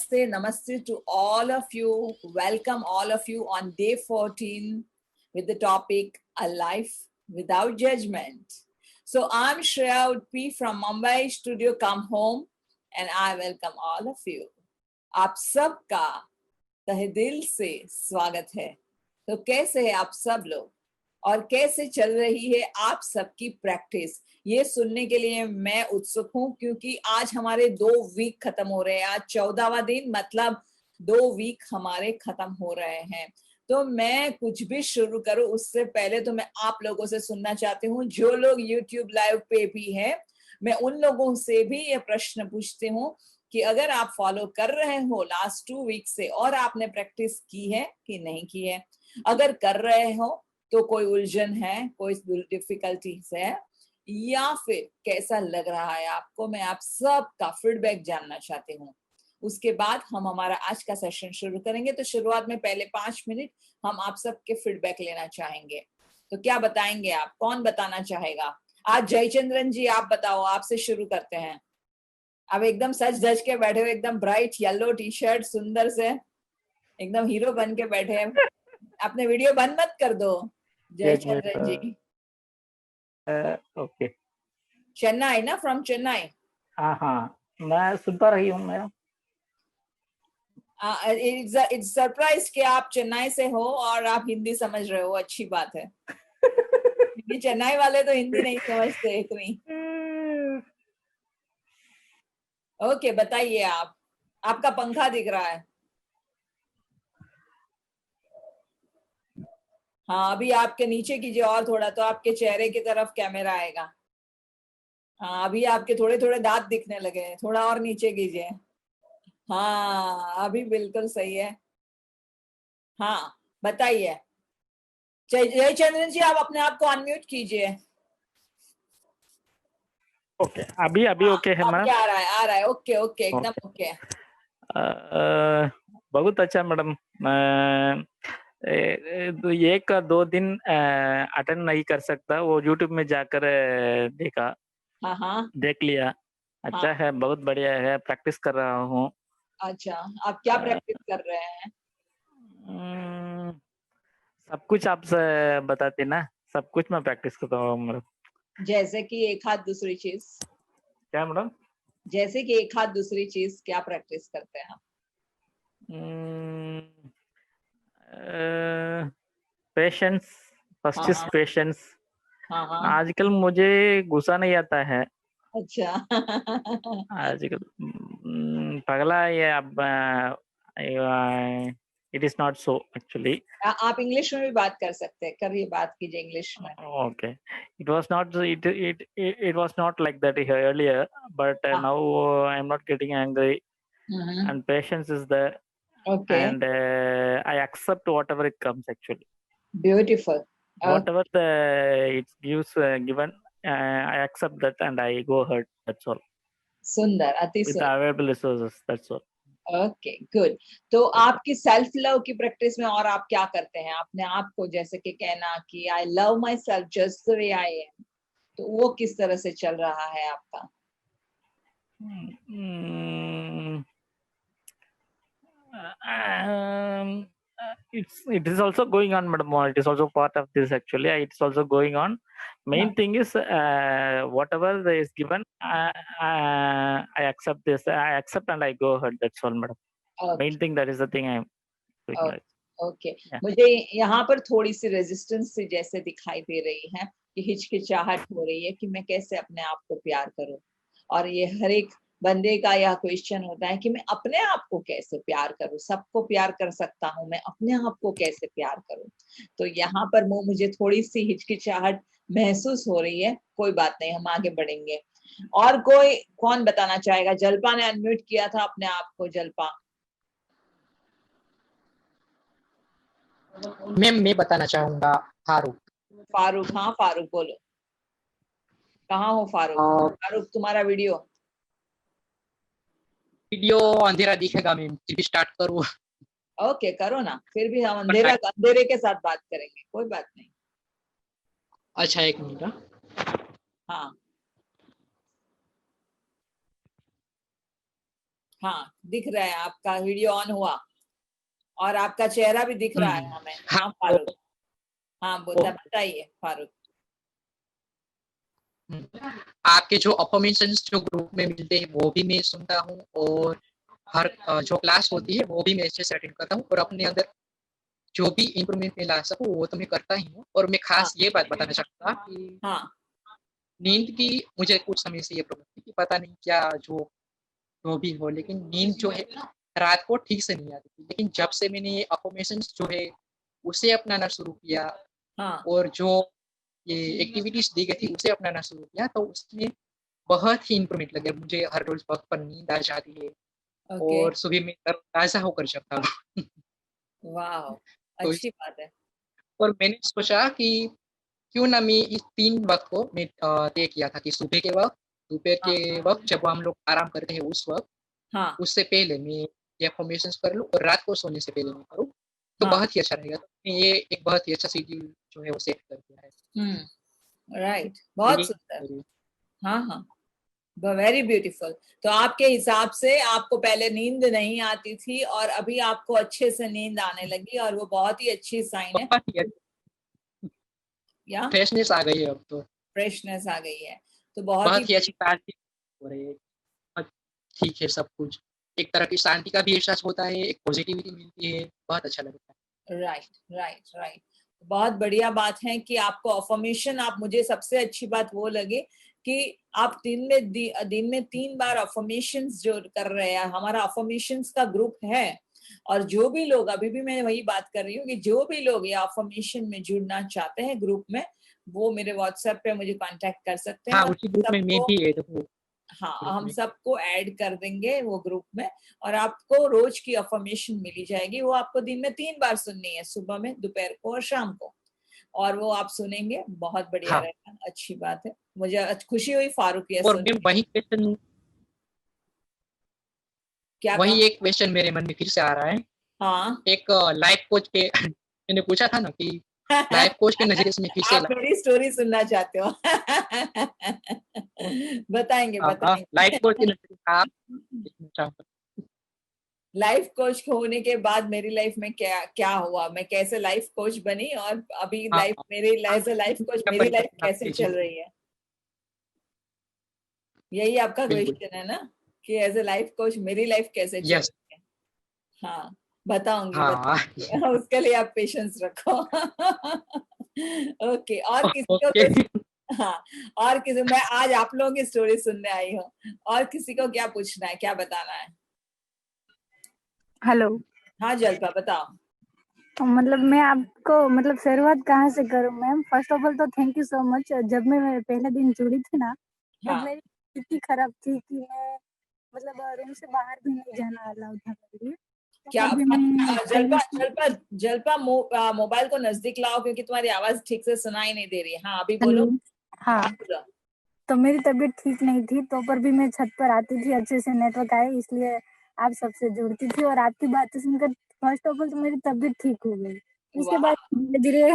Namaste to all of you. Welcome all of you on day 14 with the topic A Life Without Judgment. So I'm Shreya Utpi from Mumbai studio Come Home and I welcome all of you. आप सबका तहे दिल से स्वागत है। तो कैसे है आप सब लोग और कैसे चल रही है आप सबकी प्रैक्टिस, ये सुनने के लिए मैं उत्सुक हूं क्योंकि आज हमारे 2 वीक खत्म हो रहे हैं। आज 14वां दिन, मतलब 2 वीक हमारे खत्म हो रहे हैं। तो मैं कुछ भी शुरू करूं उससे पहले तो मैं आप लोगों से सुनना चाहती हूं, जो लोग YouTube लाइव पे भी हैं, मैं उन लोगों से भी ये प्रश्न पूछती हूँ कि अगर आप फॉलो कर रहे हो लास्ट 2 वीक से और आपने प्रैक्टिस की है कि नहीं की है। अगर कर रहे हो तो कोई उलझन है, कोई डिफिकल्टीज है या फिर कैसा लग रहा है आपको, मैं आप सबका फीडबैक जानना चाहती हूँ। उसके बाद हम हमारा आज का सेशन शुरू करेंगे। तो शुरुआत में पहले 5 मिनट हम आप सबके फीडबैक लेना चाहेंगे। तो क्या बताएंगे आप, कौन बताना चाहेगा? आज जयचंद्रन जी आप बताओ, आपसे शुरू करते हैं। अब एकदम सच धज के बैठे हो, एकदम ब्राइट येलो टी शर्ट, सुंदर से एकदम हीरो बन के बैठे हैं। अपने वीडियो बंद मत कर दो जयचंद्रन जी। ओके, चेन्नई ना, फ्रॉम चेन्नई? हाँ, मैं सुनता रही हूँ मैं। इट्स सरप्राइज कि आप चेन्नई से हो और आप हिंदी समझ रहे हो, अच्छी बात है। क्योंकि चेन्नई वाले तो हिंदी नहीं समझते इतनी। ओके, बताइए आप। आपका पंखा दिख रहा है। हाँ, अभी आपके नीचे कीजिए और थोड़ा, तो आपके चेहरे की तरफ कैमरा आएगा। हाँ, अभी आपके थोड़े थोड़े दांत दिखने लगे हैं, थोड़ा और नीचे कीजिए। हाँ, अभी बिल्कुल सही है। हाँ, बताइए जयचंद्रन जी, आप अपने आप को अनम्यूट कीजिए। ओके, अभी हाँ, ओके है अब मैडम? क्या आ रहा है? ओके ओके, एकदम ओके। बहुत अच्छा मैडम। एक का 2 दिन अटेंड नहीं कर सकता, वो यूट्यूब में जाकर देखा, हाँ, देख लिया। अच्छा है, बहुत बढ़िया है, प्रैक्टिस कर रहा हूँ। अच्छा, आप क्या प्रैक्टिस कर रहे हैं? सब कुछ आप बताते ना, सब कुछ मैं प्रैक्टिस करता हूँ मैडम। जैसे कि एक हाथ दूसरी चीज? क्या मैडम? जैसे कि एक हाथ दूसरी चीज क्या प्रैक्टिस करते हैं आप? Patience, first is patience. हाँ। आजकल मुझे गुस्सा नहीं आता है। अच्छा। आजकल पगला ये अब it is not so actually. आप इंग्लिश में भी बात कर सकते हैं, करिए, बात कीजिए इंग्लिश में। Okay, it was not like that earlier, but now I'm not getting angry, and patience is there. Okay. And I accept whatever it comes actually. Beautiful. Whatever it gives given, I accept that and I go ahead. That's all. सुंदर, अति With the सुंदर। available resources, that's all. Okay, good. तो आपकी self love की practice में और आप क्या करते हैं? अपने आप को जैसे कि कहना कि I love my self just the way I am, तो वो किस तरह से चल रहा है आपका? It is also going on, madam. It is also part of this actually. It's also going on. Main thing is whatever is given, I accept this. I accept and I go ahead. That's all, madam. Main thing, that is the thing I am doing. Okay, मुझे यहाँ पर थोड़ी सी resistance सी जैसे दिखाई दे रही है कि हिचकिचाहट हो रही है कि मैं कैसे अपने आप को प्यार करूं। और ये हर एक बंदे का यह क्वेश्चन होता है कि मैं अपने आप को कैसे प्यार करूं। सबको प्यार कर सकता हूं, मैं अपने आप को कैसे प्यार करूं? तो यहाँ पर मुझे थोड़ी सी हिचकिचाहट महसूस हो रही है। कोई बात नहीं, हम आगे बढ़ेंगे। और कोई कौन बताना चाहेगा? जल्पा ने अनम्यूट किया था अपने आप को। जल्पा मैं बताना चाहूंगा। फारूक। हाँ, फारूक बोलो। कहाँ हो फारूक? फारूक, तुम्हारा वीडियो अंधेरा दिखेगा मैम, टीवी स्टार्ट करूँ? ओके, करो ना, फिर भी हम अंधेरे के साथ बात करेंगे, कोई बात नहीं। अच्छा, 1 मिनट। हाँ, हाँ दिख रहा है, आपका वीडियो ऑन हुआ और आपका चेहरा भी दिख रहा है हमें। हाँ हाँ फारूक, हाँ बताइए फारूक। आपके जो अफर्मेशंस जो ग्रुप में मिलते हैं वो भी मैं सुनता हूँ, और हर जो क्लास होती है वो भी मैं अच्छे से अटेंड करता हूँ, और अपने अंदर जो भी इम्प्रूवमेंट में ला सकूँ वो तो मैं करता ही हूँ। और मैं खास ये बात बताना चाहूँगा कि हाँ नींद की मुझे कुछ समय से ये प्रॉब्लम थी कि पता नहीं क्या जो भी हो, लेकिन नींद जो है रात को ठीक से नहीं आती थी। लेकिन जब से मैंने ये अफर्मेशंस जो है उसे अपनाना शुरू किया, हाँ और जो ये एक्टिविटीज दी गई थी उसे अपनाना शुरू किया, तो उसमें बहुत ही इम्प्रूवमेंट लगे मुझे। हर रोज वक्त पर नींद आ जाती है, ओके, और सुबह में ताज़ा होकर जगता हूँ। वाह तो अच्छी बात है। और मैंने सोचा कि क्यों ना मैं इस 3 वक़्त को मैं तय किया था कि सुबह के वक़्त, दोपहर हाँ के वक़्त जब हम लोग आराम करते हैं उस वक़्त, हाँ उससे पहले मैं ये अफ़र्मेशंस कर लूँ, और रात को सोने से पहले मैं करूँ, तो हाँ बहुत ही अच्छा रहेगा। तो मैंने ये एक बहुत ही अच्छा शेड्यूल जो है वो सेट कर दिया राइट, है। बहुत ये सुंदर। हाँ हाँ, वेरी ब्यूटीफुल। तो आपके हिसाब से आपको पहले नींद नहीं आती थी और अभी आपको अच्छे से नींद आने लगी, और वो बहुत ही अच्छी साइन है। बहुत ही या फ्रेशनेस आ गई है अब तो, फ्रेशनेस आ गई है, तो बहुत ही बहुत ही अच्छी ताज़गी हो रही है। बहुत ठीक है सब कुछ। एक तरह की शांति का भी एहसास होता है, एक पॉज़िटिविटी मिलती है, बहुत अच्छा लगता है। Right right right. बहुत बढ़िया बात है कि आपको अफर्मेशन, आप, मुझे सबसे अच्छी बात वो लगी कि आप दिन में 3 बार अफर्मेशंस जो कर रहे हैं। हमारा अफर्मेशंस का ग्रुप है, और जो भी लोग, अभी भी मैं वही बात कर रही हूँ कि जो भी लोग ये अफर्मेशन में जुड़ना चाहते हैं ग्रुप में, वो मेरे व्हाट्सएप पे मुझे कांटेक्ट कर सकते हैं, हाँ, और उसी ग्रुप में मैं सबको, भी ऐड हूँ हाँ ग्रुप हम में। सबको ऐड कर देंगे वो ग्रुप में। और आपको रोज की अफर्मेशन मिली जाएगी, वो आपको दिन में 3 बार सुननी है, सुबह में, दोपहर को और शाम को, और वो आप सुनेंगे, बहुत बढ़िया हाँ, रहेगा। अच्छी बात है, मुझे खुशी हुई फारूक ये और सुन मैम के। क्या कहा? वही एक क्वेश्चन मेरे मन में फिर से आ रहा है। हाँ एक लाइफ कोच के मैंने पूछा था ना कि लाइफ कोच के नज़रिए से मैं फिर से आप मेरी स्टोरी सुनना चाहते हो? बताएंगे लाइफ कोच के बताएंगे। नज़रिए से आप देखना चाहूँगा। लाइफ कोच होने के बाद मेरी लाइफ में क्या क्या हुआ, मैं कैसे लाइफ कोच बनी, और अभी हाँ, लाइफ, मेरी एज ए लाइफ कोच क्या मेरी लाइफ परिवर्तन आप कैसे चल कीजिए? रही है, यही आपका बिल्कुल, क्वेश्चन है ना, कि एज ए लाइफ कोच मेरी लाइफ कैसे चल यस, रही है। हाँ बताऊंगी हाँ, बताऊंगी। उसके लिए आप पेशेंस रखो। ओके, और किसी को ओके। कुछ? हाँ, और किसी, मैं आज आप लोगों की स्टोरी सुनने आई हूँ, और किसी को क्या पूछना है, क्या बताना है? हेलो। हाँ जल्पा बताओ। तो मतलब मैं आपको मतलब शुरुआत कहाँ से करूँ मैम? फर्स्ट ऑफ ऑल तो थैंक यू सो मच। जब मैं पहले दिन जुड़ी थी ना, तब हाँ मेरी स्थिति खराब थी कि मैं मतलब रूम से बाहर भी नहीं जाना अलाउड था मेरे लिए। तो क्या, फिर भी मैं जल्पा पहले से। जल्पा जल्पा मोबाइल को नजदीक लाओ, क्योंकि तुम्हारी आवाज ठीक से सुनाई नहीं दे रही है। हाँ अभी हेलो। बोलो। हाँ, हाँ बोलो। तो मेरी तबीयत ठीक नहीं थी, तो पर भी मैं छत पर आती थी, अच्छे से नेटवर्क आए, इसलिए आप सबसे जुड़ती थी, और आपकी बातें सुनकर फर्स्ट ऑफ ऑल तो मेरी तबीयत ठीक हो गई। उसके वाह, बाद धीरे-धीरे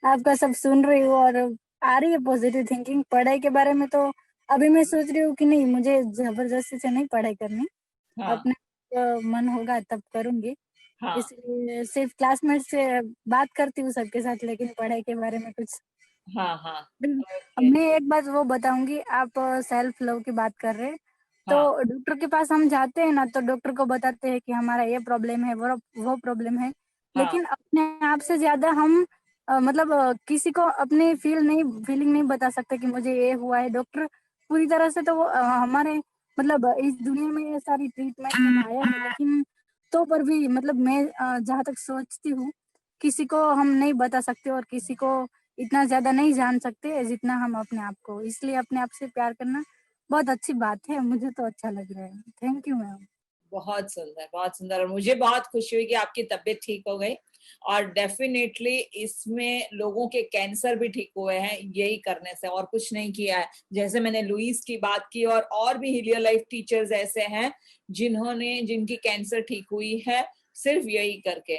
आपका सब सुन रही हूँ, और आ रही है पॉजिटिव थिंकिंग। पढ़ाई के बारे में तो अभी मैं सोच रही हूँ कि नहीं, मुझे जबरदस्ती से नहीं पढ़ाई करनी, हाँ अपने मन होगा तब करूँगी। हाँ इसलिए सिर्फ क्लासमेट से बात करती हूँ सबके साथ, लेकिन पढ़ाई के बारे में कुछ। हाँ हाँ। अब ओके। मैं एक बात वो बताऊंगी, आप सेल्फ लव की बात कर रहे हैं, तो हाँ डॉक्टर के पास हम जाते हैं ना, तो डॉक्टर को बताते हैं कि हमारा ये प्रॉब्लम है, वो प्रॉब्लम है, हाँ लेकिन अपने आप से ज्यादा हम मतलब किसी को अपनी फीलिंग नहीं बता सकते कि मुझे ये हुआ है। डॉक्टर पूरी तरह से तो वो हमारे मतलब इस दुनिया में ये सारी ट्रीटमेंट आया है, लेकिन तो पर भी मतलब मैं जहाँ तक सोचती हूँ, किसी को हम नहीं बता सकते, और किसी को इतना ज्यादा नहीं जान सकते जितना हम अपने आप को। इसलिए अपने आप से प्यार करना बहुत अच्छी बात है, मुझे तो अच्छा लग रहा है। Thank you ma'am. बहुत सुंदर, बहुत सुंदर, और मुझे बहुत खुशी हुई कि आपकी तबीयत ठीक हो गई। और डेफिनेटली इसमें लोगों के कैंसर भी ठीक हुए हैं यही करने से, और कुछ नहीं किया है। जैसे मैंने लुइस की बात की, और भी हीलियर लाइफ टीचर्स ऐसे हैं जिनकी कैंसर ठीक हुई है सिर्फ यही करके।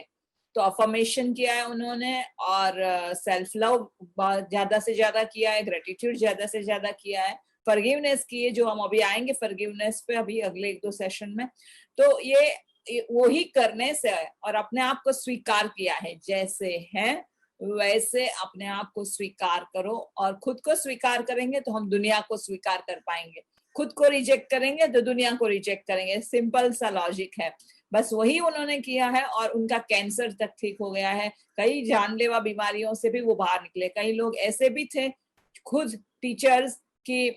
तो अफर्मेशन किया है उन्होंने, और सेल्फ लव ज्यादा से ज्यादा किया है, ग्रेटिट्यूड ज्यादा से ज्यादा किया है, फॉरगिवनेस की है, जो हम अभी आएंगे फॉरगिवनेस पे अभी अगले 1-2 सेशन में। तो ये वो ही करने से और अपने आप को स्वीकार किया है, जैसे हैं वैसे अपने आप को स्वीकार करो, और खुद को स्वीकार करेंगे तो हम दुनिया को स्वीकार कर पाएंगे, खुद को रिजेक्ट करेंगे तो दुनिया को रिजेक्ट करेंगे। सिंपल सा लॉजिक है, बस वही उन्होंने किया है और उनका कैंसर तक ठीक हो गया है। कई जानलेवा बीमारियों से भी वो बाहर निकले। कई लोग ऐसे भी थे खुद टीचर्स की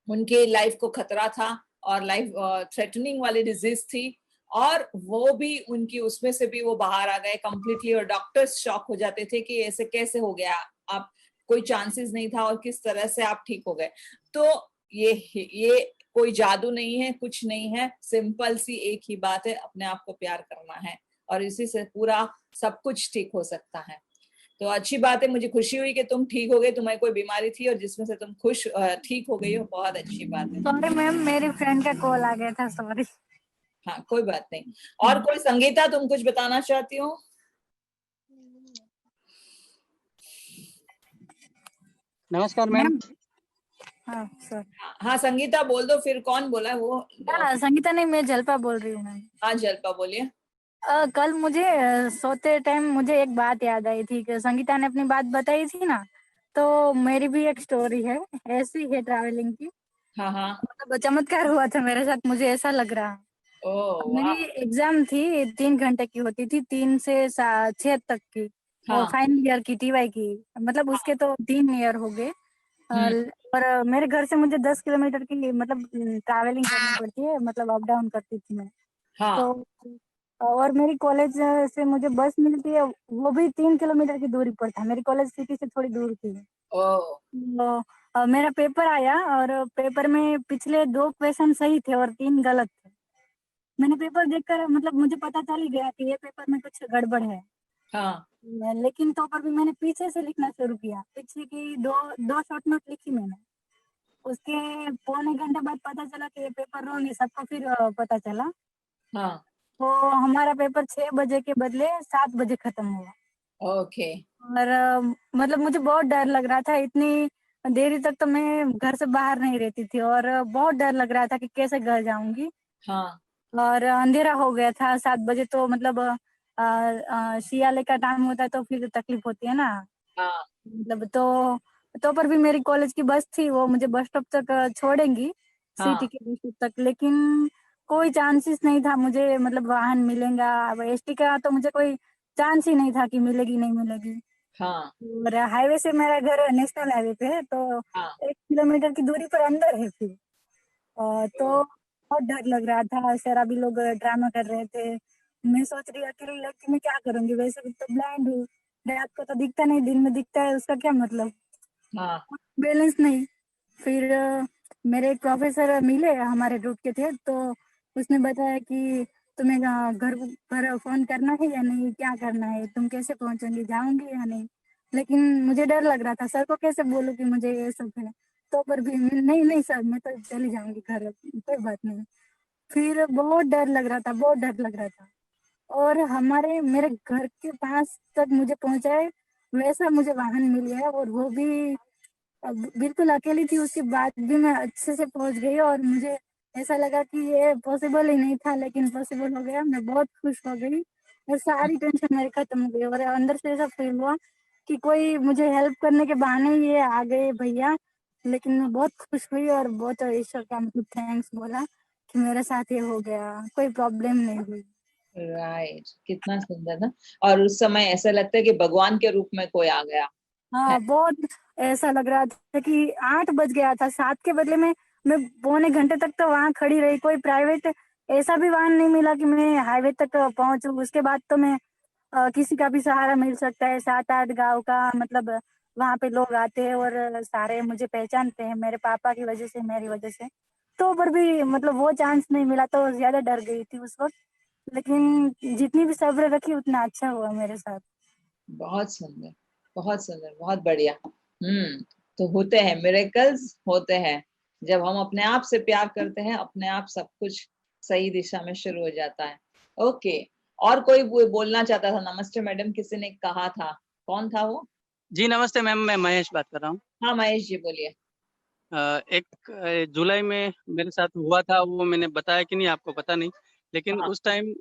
उनके लाइफ को खतरा था और लाइफ थ्रेटनिंग वाली डिजीज थी, और वो भी उनकी उसमें से भी वो बाहर आ गए कंप्लीटली, और डॉक्टर्स शॉक हो जाते थे कि ऐसे कैसे हो गया, आप कोई चांसेस नहीं था और किस तरह से आप ठीक हो गए। तो ये कोई जादू नहीं है, कुछ नहीं है, सिंपल सी एक ही बात है, अपने आप को प्यार करना है और इसी से पूरा सब कुछ ठीक हो सकता है। तो अच्छी बात है, मुझे खुशी हुई कि तुम ठीक हो गए, तुम्हें कोई बीमारी थी और जिसमें से तुम ठीक हो गई हो, बहुत अच्छी बात है। सॉरी मैम, मेरी फ्रेंड का कॉल आ गया था, सॉरी। हाँ कोई बात नहीं। और कोई संगीता, तुम कुछ बताना चाहती हो? नमस्कार मैम। हाँ सर। हाँ संगीता बोल दो, फिर कौन बोला है वो? संगीता नहीं, मैं जल्पा बोल रही हूँ मैम। हाँ जल्पा बोलिए। कल मुझे सोते टाइम मुझे एक बात याद आई थी कि संगीता ने अपनी बात बताई थी ना, तो मेरी भी एक स्टोरी है ऐसी है ट्रैवलिंग की। हाँ हाँ। मतलब चमत्कार हुआ था मेरे साथ, मुझे ऐसा लग रहा। ओह मेरी एग्जाम थी 3 घंटे की होती थी, 3 से 6 तक की, और हाँ। फाइनल ईयर की TY की, मतलब उसके तो 3 ईयर हो गए। और मेरे घर से मुझे 10 किलोमीटर की मतलब ट्रैवलिंग करनी पड़ती है, मतलब अप डाउन करती थी मैं। हाँ। तो और मेरी कॉलेज से मुझे बस मिलती है, वो भी 3 किलोमीटर की दूरी पर था, मेरी कॉलेज सिटी से थोड़ी दूर थी। ओह तो मेरा पेपर आया और पेपर में पिछले 2 क्वेश्चन सही थे और 3 गलत थे। मैंने पेपर देखकर मतलब मुझे पता चल ही गया कि ये पेपर में कुछ गड़बड़ है। हाँ। लेकिन तो पर भी मैंने पीछे से लिखना शुरू किया, पीछे की दो शॉर्ट नोट लिखी मैंने। उसके पौने घंटे बाद पता चला कि ये पेपर रॉन्ग है, सबको फिर पता चला। हाँ। तो हमारा पेपर 6 बजे के बदले 7 बजे खत्म हुआ। ओके। और मतलब मुझे बहुत डर लग रहा था, इतनी देरी तक तो मैं घर से बाहर नहीं रहती थी और बहुत डर लग रहा था कि कैसे घर जाऊंगी। हाँ। और अंधेरा हो गया था 7 बजे, तो मतलब शियाले का टाइम होता है तो फिर तकलीफ होती है ना। हाँ। मतलब तो पर भी मेरी कॉलेज की बस थी, वो मुझे बस स्टॉप तक छोड़ेंगी, सिटी हाँ। के बस स्टॉप तक। लेकिन कोई चांसेस नहीं था मुझे, मतलब वाहन मिलेगा। अब ST का तो मुझे कोई चांस ही नहीं था कि मिलेगी नहीं मिलेगी। हाँ। और हाईवे से मेरा घर नेशनल हाईवे पे है, तो हाँ। 1 किलोमीटर की दूरी पर अंदर है फिर। तो बहुत डर लग रहा था, शराबी लोग ड्रामा कर रहे थे। मैं सोच रही अकेली लड़की मैं क्या करूंगी, वैसे भी तो ब्लाइंड हूँ, रात को तो दिखता नहीं, दिन में दिखता है, उसका क्या मतलब। हाँ। बैलेंस नहीं। फिर मेरे एक प्रोफेसर मिले, हमारे ग्रुप के थे, तो उसने बताया कि तुम्हें घर पर फोन करना है या नहीं, क्या करना है, तुम कैसे पहुंचोगी, जाऊंगी या नहीं। लेकिन मुझे डर लग रहा था, सर को कैसे बोलूं कि मुझे ये सब है। तो पर भी नहीं नहीं सर, मैं तो चली जाऊंगी घर, कोई बात नहीं। फिर बहुत डर लग रहा था, बहुत डर लग रहा था। और मेरे घर के पास तक मुझे पहुंचाए वैसा मुझे वाहन मिल गया, और वो भी बिल्कुल अकेली थी, उसके बाद भी मैं अच्छे से पहुंच गई। और मुझे ऐसा लगा कि ये पॉसिबल ही नहीं था, लेकिन पॉसिबल हो गया। मैं बहुत खुश हो गई और सारी टेंशन मेरी खत्म हो गई, और अंदर से ऐसा फील हुआ कि कोई मुझे हेल्प करने के बहाने ही ये आ गए भैया। लेकिन मैं बहुत खुश हुई और बहुत ईश्वर का मतलब थैंक्स बोला कि मेरे साथ ये हो गया, कोई प्रॉब्लम नहीं हुई। राइट, कितना सुंदर ना। और उस समय ऐसा लगता है कि भगवान के रूप में कोई आ गया है। हाँ, बहुत ऐसा लग रहा था कि 8 बज गया था, 7 के बदले में मैं पौने घंटे तक तो वहां खड़ी रही। कोई प्राइवेट ऐसा भी वाहन नहीं मिला कि मैं हाईवे तक पहुंचूं। उसके बाद तो मैं किसी का भी सहारा मिल सकता है, 7-8 गांव का, मतलब वहां पे लोग आते हैं और सारे मुझे पहचानते हैं, मेरे पापा की वजह से, मेरी वजह से। तो पर भी मतलब वो चांस नहीं मिला, तो ज्यादा डर गई थी उस वक्त। लेकिन जितनी भी सब्र रखी उतना अच्छा हुआ मेरे साथ। बहुत सुंदर, बहुत सुंदर, बहुत बढ़िया। तो होते हैं मिरेकल्स, होते हैं जब हम अपने आप से प्यार करते हैं, अपने आप सब कुछ सही दिशा में शुरू हो जाता है। ओके, और कोई बोलना चाहता था? नमस्ते मैडम, किसी ने कहा था, कौन था वो? जी नमस्ते मैम, मैं महेश बात कर रहा हूँ। हाँ महेश जी बोलिए। एक जुलाई में मेरे साथ हुआ था, वो मैंने बताया कि नहीं आपको पता नहीं, लेकिन हाँ। उस टाइम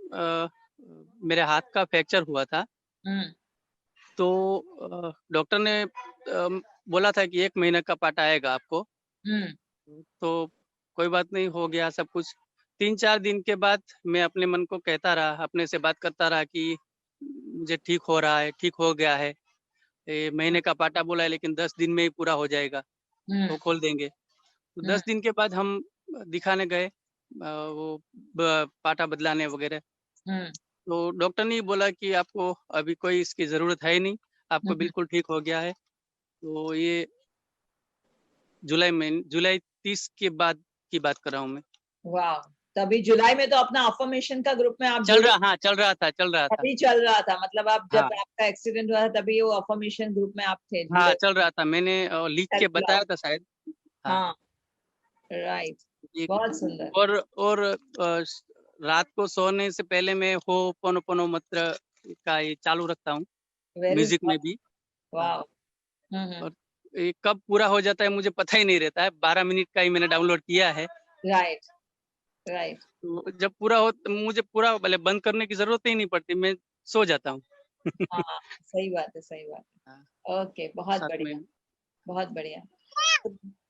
मेरे हाथ का फ्रैक्चर हुआ था। हम्म। तो डॉक्टर ने बोला था कि 1 महीने का पार्ट आएगा आपको। हम्म। तो कोई बात नहीं, हो गया सब कुछ। 3-4 दिन के बाद मैं अपने मन को कहता रहा, अपने से बात करता रहा कि मुझे ठीक हो रहा है, ठीक हो गया है। महीने का पाटा बोला है, लेकिन 10 दिन में ही पूरा हो जाएगा, वो खोल देंगे। तो 10 दिन के बाद हम दिखाने गए, वो पाटा बदलाने वगैरह। तो डॉक्टर ने बोला कि आपको अभी कोई इसकी जरूरत है ही नहीं, आपको बिल्कुल ठीक हो गया है। तो ये जुलाई 30 के बाद की बात कर रहा हूँ मैं। वाह, तभी जुलाई में तो अपना अफर्मेशन का ग्रुप में आप चल रहा था। तभी चल रहा था, मतलब आप जब हाँ। आपका एक्सीडेंट हुआ था तभी वो अफर्मेशन ग्रुप में आप थे, हाँ, जुड़े। चल रहा था, मैंने लिख के बताया था शायद। हाँ, राइट, ये- बहुत सुंदर। और रात को सोने से पहले मैं होपोनोपोनो मंत्र का ये चालू रखता हूँ, वेरी म्यूजिक में भी। वाह। और ये कब पूरा हो जाता है मुझे पता ही नहीं रहता है। 12 मिनट का ही मैंने डाउनलोड किया है। Right, right. तो जब पूरा हो तो मुझे पूरा भले बंद करने की जरूरत ही नहीं पड़ती, मैं सो जाता हूँ। हाँ, सही बात है, सही बात है। ओके, बहुत साथ बढ़िया, में बहुत बढ़िया।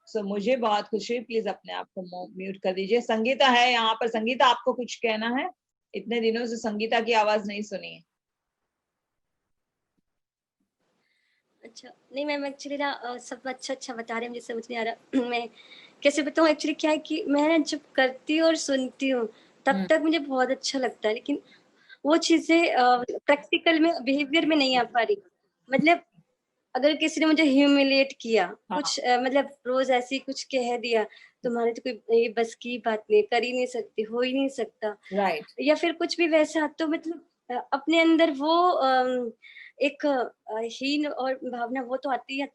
सो मुझे बहुत खुशी, प्लीज अपने आप को म्यूट कर दीजिए। संगीता है यहाँ पर। संगीता, आपको कुछ कहना है? इतने दिनों से संगीता की आवाज नहीं सुनी है। अच्छा, नहीं मैम, एक्चुअली ना सब अच्छा बता रहे हैं, मुझे समझ नहीं आ रहा मैं कैसे बताऊँ। एक्चुअली क्या है कि मैं ना जब करती हूँ और सुनती हूँ तब तक मुझे बहुत अच्छा लगता है, लेकिन वो चीज़ें प्रैक्टिकल में, बिहेवियर में नहीं आ पा रही। मतलब अगर किसी ने मुझे ह्यूमिलिएट किया, कुछ मतलब रोज ऐसे ही कुछ कह दिया, तुम्हारे तो कोई ये बस की बात नहीं, कर ही नहीं सकती, हो ही नहीं सकता, राइट। या फिर कुछ भी वैसा, तो मतलब अपने अंदर वो एक हीन और भावना वो तो आती है।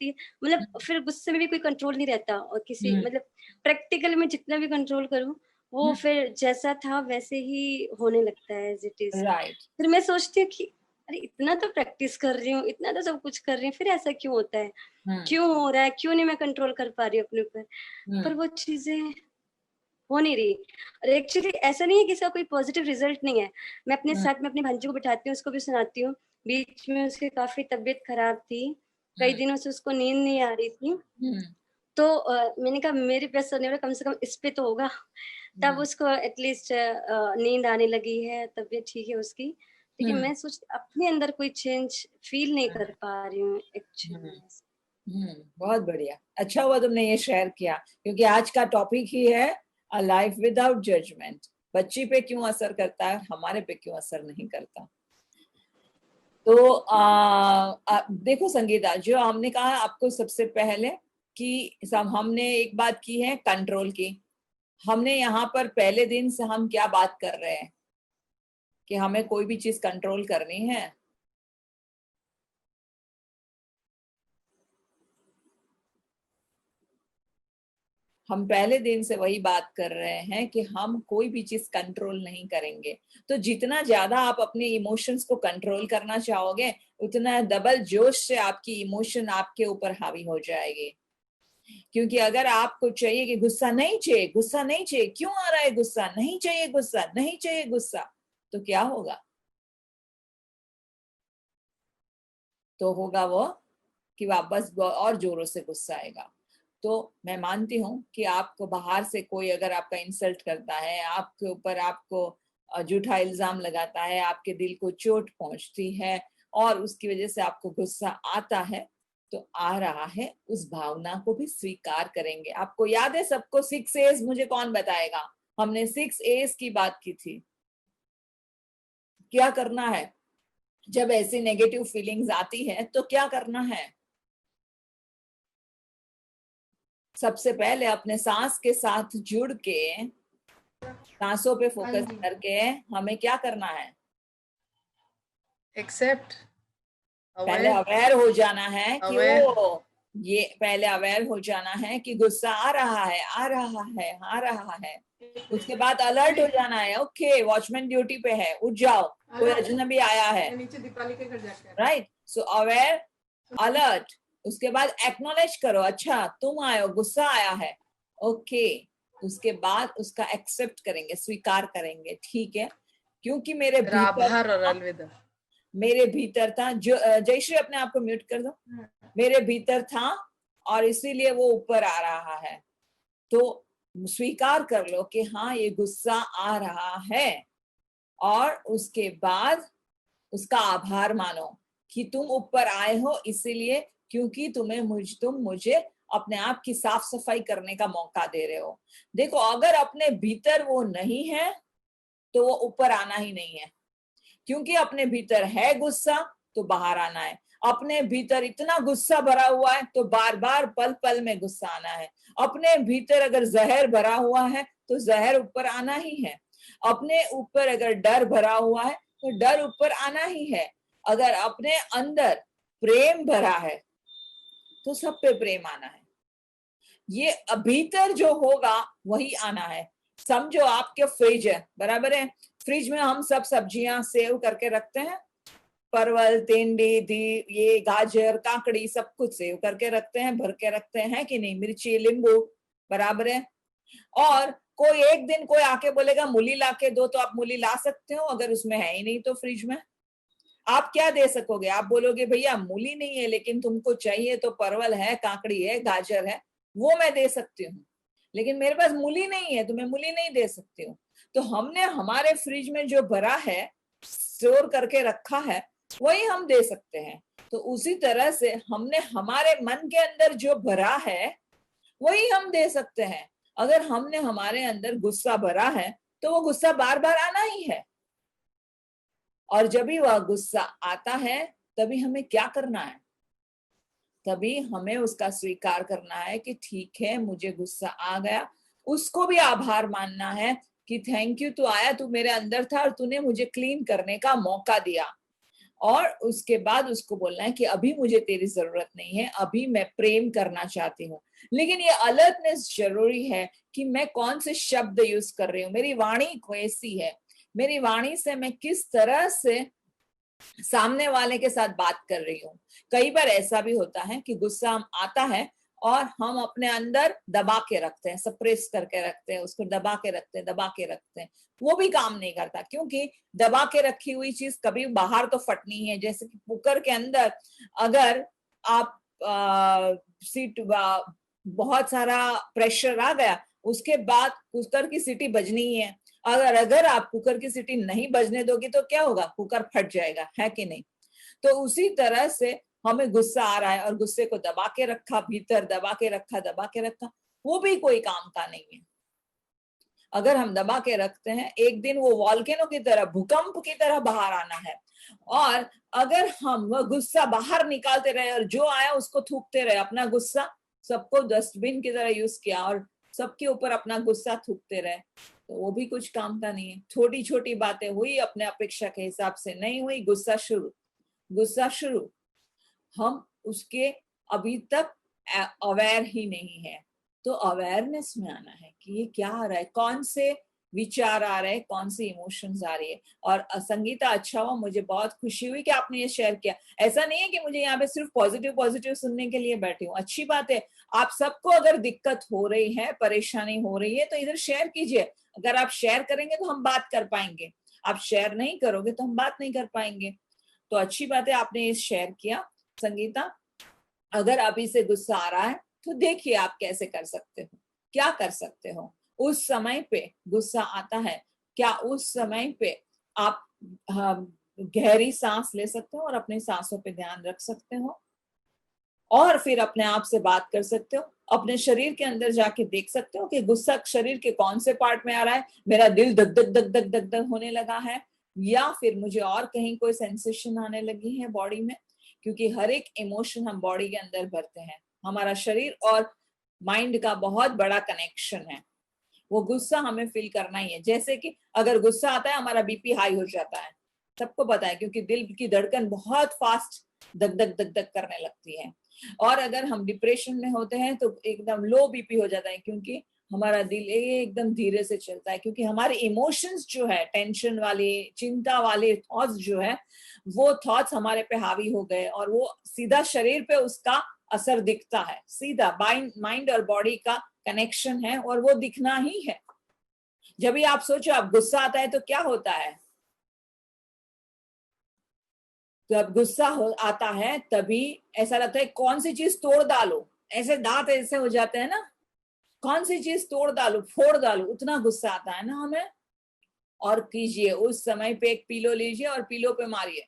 मतलब फिर गुस्से में भी कोई कंट्रोल नहीं रहता, और किसी मतलब प्रैक्टिकल में जितना भी कंट्रोल करूं वो फिर जैसा था वैसे ही होने लगता है, एज इट इज। राइट। फिर मैं सोचती हूँ कि अरे इतना तो प्रैक्टिस कर रही हूँ, इतना तो सब कुछ कर रही हूँ, फिर ऐसा क्यों होता है, क्यों हो रहा है, क्यों नहीं मैं कंट्रोल कर पा रही हूँ अपने ऊपर। पर वो चीजें हो नहीं रही। और एक्चुअली ऐसा नहीं है कि इसका कोई पॉजिटिव रिजल्ट नहीं है। मैं अपने साथ में अपनी भांजी को बिठाती हूँ, उसको भी सुनाती हूँ। बीच में उसकी काफी तबीयत खराब थी, कई दिनों से उसको नींद नहीं आ रही थी। तो मैंने कहा मेरे पे असर नहीं हो रहा, कम से कम इस पे तो होगा। तब उसको एटलीस्ट नींद आने लगी है, तबीयत ठीक है उसकी। लेकिन मैं सोच अपने अंदर कोई चेंज फील नहीं कर पा रही हूँ एक्चुअली। बहुत बढ़िया, अच्छा हुआ तुमने ये शेयर किया, क्योंकि आज का टॉपिक ही है अ लाइफ विदाउट जजमेंट। बच्ची पे क्यों असर करता है, हमारे पे क्यों असर नहीं करता। तो देखो संगीता, जो हमने कहा आपको सबसे पहले कि हमने एक बात की है कंट्रोल की। हमने यहाँ पर पहले दिन से हम क्या बात कर रहे हैं कि हमें कोई भी चीज कंट्रोल करनी है। हम पहले दिन से वही बात कर रहे हैं कि हम कोई भी चीज कंट्रोल नहीं करेंगे। तो जितना ज्यादा आप अपने इमोशंस को कंट्रोल करना चाहोगे, उतना डबल जोश से आपकी इमोशन आपके ऊपर हावी हो जाएगी। क्योंकि अगर आपको चाहिए कि गुस्सा नहीं चाहिए, गुस्सा नहीं चाहिए, क्यों आ रहा है गुस्सा, नहीं चाहिए गुस्सा, नहीं चाहिए गुस्सा, तो क्या होगा? तो होगा वो कि वापस और जोरों से गुस्सा आएगा। तो मैं मानती हूँ कि आपको बाहर से कोई अगर आपका इंसल्ट करता है, आपके ऊपर आपको झूठा इल्जाम लगाता है, आपके दिल को चोट पहुंचती है और उसकी वजह से आपको गुस्सा आता है, तो आ रहा है, उस भावना को भी स्वीकार करेंगे। आपको याद है सबको 6 A's, मुझे कौन बताएगा? हमने 6 A's की बात की थी। क्या करना है जब ऐसी नेगेटिव फीलिंग्स आती है, तो क्या करना है? सबसे पहले अपने सांस के साथ जुड़ के, सांसों पे फोकस करके हमें क्या करना है? एक्सेप्ट, पहले अवेयर हो जाना है कि ओ, ये पहले अवेयर हो जाना है कि गुस्सा आ रहा है, आ रहा है, आ रहा है। उसके बाद अलर्ट हो जाना है, ओके वॉचमैन ड्यूटी पे है, उठ जाओ, कोई अजनबी आया है। नीचे दीपाली के घर जाकर, राइट, सो अवेयर, अलर्ट। उसके बाद एक्नॉलेज करो, अच्छा तुम आए हो, गुस्सा आया है, ओके, उसके बाद उसका एक्सेप्ट करेंगे, स्वीकार करेंगे, ठीक है, क्योंकि मेरे फिर आभार और भीतर अलविदा। मेरे भीतर था जो जयश्री अपने आप को म्यूट कर दो, मेरे भीतर था और इसीलिए वो ऊपर आ रहा है। तो स्वीकार कर लो कि हाँ ये गुस्सा आ रहा है, और उसके बाद उसका आभार मानो कि तुम ऊपर आए हो इसीलिए क्योंकि तुम मुझे अपने आप की साफ सफाई करने का मौका दे रहे हो। देखो, अगर अपने भीतर वो नहीं है तो वो ऊपर आना ही नहीं है, क्योंकि अपने भीतर है गुस्सा तो बाहर आना है। अपने भीतर इतना गुस्सा भरा हुआ है तो बार बार पल पल में गुस्सा आना है। अपने भीतर अगर जहर भरा हुआ है तो जहर ऊपर आना ही है। अपने ऊपर अगर डर भरा हुआ है तो डर ऊपर आना ही है। अगर अपने अंदर प्रेम भरा है तो सब पे प्रेम आना है। ये भीतर जो होगा वही आना है। समझो आपके फ्रिज है, बराबर है, फ्रिज में हम सब सब्जियां सेव करके रखते हैं, परवल, तेंदी, ये गाजर, काकड़ी, सब कुछ सेव करके रखते हैं, भर के रखते हैं कि नहीं, मिर्ची, नींबू, बराबर है। और कोई एक दिन कोई आके बोलेगा मूली लाके दो, तो आप मूली ला सकते हो, अगर उसमें है ही नहीं तो फ्रिज में आप क्या दे सकोगे? आप बोलोगे भैया मूली नहीं है लेकिन तुमको चाहिए तो परवल है, काकड़ी है, गाजर है, वो मैं दे सकती हूँ, लेकिन मेरे पास मूली नहीं है तो मैं मूली नहीं दे सकती हूँ। तो हमने हमारे फ्रिज में जो भरा है, स्टोर करके रखा है, वही हम दे सकते हैं। तो उसी तरह से हमने हमारे मन के अंदर जो भरा है वही हम दे सकते हैं। अगर हमने हमारे अंदर गुस्सा भरा है तो वो गुस्सा बार बार आना ही है, और जब भी वह गुस्सा आता है तभी हमें क्या करना है? तभी हमें उसका स्वीकार करना है कि ठीक है, मुझे गुस्सा आ गया, उसको भी आभार मानना है कि थैंक यू, तू आया, तू मेरे अंदर था और तूने मुझे क्लीन करने का मौका दिया। और उसके बाद उसको बोलना है कि अभी मुझे तेरी जरूरत नहीं है, अभी मैं प्रेम करना चाहती हूँ। लेकिन ये अलर्टनेस जरूरी है कि मैं कौन से शब्द यूज कर रही हूँ, मेरी वाणी कैसी है, मेरी वाणी से मैं किस तरह से सामने वाले के साथ बात कर रही हूँ। कई बार ऐसा भी होता है कि गुस्सा आता है और हम अपने अंदर दबा के रखते हैं, सप्रेस करके रखते हैं, उसको दबा के रखते हैं, वो भी काम नहीं करता, क्योंकि दबा के रखी हुई चीज कभी बाहर तो फटनी है। जैसे कि कुकर के अंदर अगर आप सीट बहुत सारा प्रेशर आ गया, उसके बाद कुकर की सीटी बजनी ही है। अगर आप कुकर की सीटी नहीं बजने दोगे तो क्या होगा? कुकर फट जाएगा, है कि नहीं? तो उसी तरह से हमें गुस्सा आ रहा है और गुस्से को दबा के रखा, भीतर दबा के रखा, वो भी कोई काम का नहीं है। अगर हम दबा के रखते हैं, एक दिन वो वॉल्केनो की तरह, भूकंप की तरह बाहर आना है। और अगर हम वह गुस्सा बाहर निकालते रहे और जो आया उसको थूकते रहे, अपना गुस्सा सबको डस्टबिन की तरह यूज किया और सबके ऊपर अपना गुस्सा थूकते रहे, तो वो भी कुछ काम का नहीं है। छोटी छोटी बातें हुई, अपने अपेक्षा के हिसाब से नहीं हुई, गुस्सा शुरू। हम उसके अभी तक अवेयर ही नहीं है। तो अवेयरनेस में आना है कि ये क्या आ रहा है, कौन से विचार आ रहे हैं, कौन सी इमोशंस आ रही है। और संगीता, अच्छा हुआ, मुझे बहुत खुशी हुई कि आपने ये शेयर किया। ऐसा नहीं है कि मुझे यहाँ पे सिर्फ पॉजिटिव सुनने के लिए बैठी हूँ, अच्छी बात है। आप सबको अगर दिक्कत हो रही है, परेशानी हो रही है, तो इधर शेयर कीजिए। अगर आप शेयर करेंगे तो हम बात कर पाएंगे, आप शेयर नहीं करोगे तो हम बात नहीं कर पाएंगे। तो अच्छी बात है आपने ये शेयर किया। संगीता, अगर अभी से गुस्सा आ रहा है तो देखिए आप कैसे कर सकते हो, क्या कर सकते हो। उस समय पे गुस्सा आता है, क्या उस समय पे आप गहरी सांस ले सकते हो और अपनी सांसों पे ध्यान रख सकते हो, और फिर अपने आप से बात कर सकते हो। अपने शरीर के अंदर जाके देख सकते हो कि गुस्सा शरीर के कौन से पार्ट में आ रहा है। मेरा दिल धक धक धक धक धक धक होने लगा है, या फिर मुझे और कहीं कोई सेंसेशन आने लगी है बॉडी में, क्योंकि हर एक इमोशन हम बॉडी के अंदर भरते हैं। हमारा शरीर और माइंड का बहुत बड़ा कनेक्शन है। वो गुस्सा हमें फील करना ही है। जैसे कि अगर गुस्सा आता है, हमारा बीपी हाई हो जाता है, सबको पता है, क्योंकि दिल की धड़कन बहुत फास्ट धक धक धक धक करने लगती है। और अगर हम डिप्रेशन में होते हैं तो एकदम लो बीपी हो जाता है, क्योंकि हमारा दिल एकदम धीरे से चलता है, क्योंकि हमारे इमोशंस जो है, टेंशन वाले, चिंता वाले थॉट्स जो है, वो थॉट्स हमारे पे हावी हो गए और वो सीधा शरीर पे उसका असर दिखता है, सीधा माइंड और बॉडी का कनेक्शन है और वो दिखना ही है। जब भी आप सोचो आप गुस्सा आता है तो क्या होता है, जब गुस्सा आता है तभी ऐसा लगता है कौन सी चीज तोड़ डालो, ऐसे दांत ऐसे हो जाते हैं ना, कौन सी चीज तोड़ डालो फोड़ डालो, उतना गुस्सा आता है ना हमें। और कीजिए उस समय पे एक पिलो लीजिए और पिलो पे मारिए,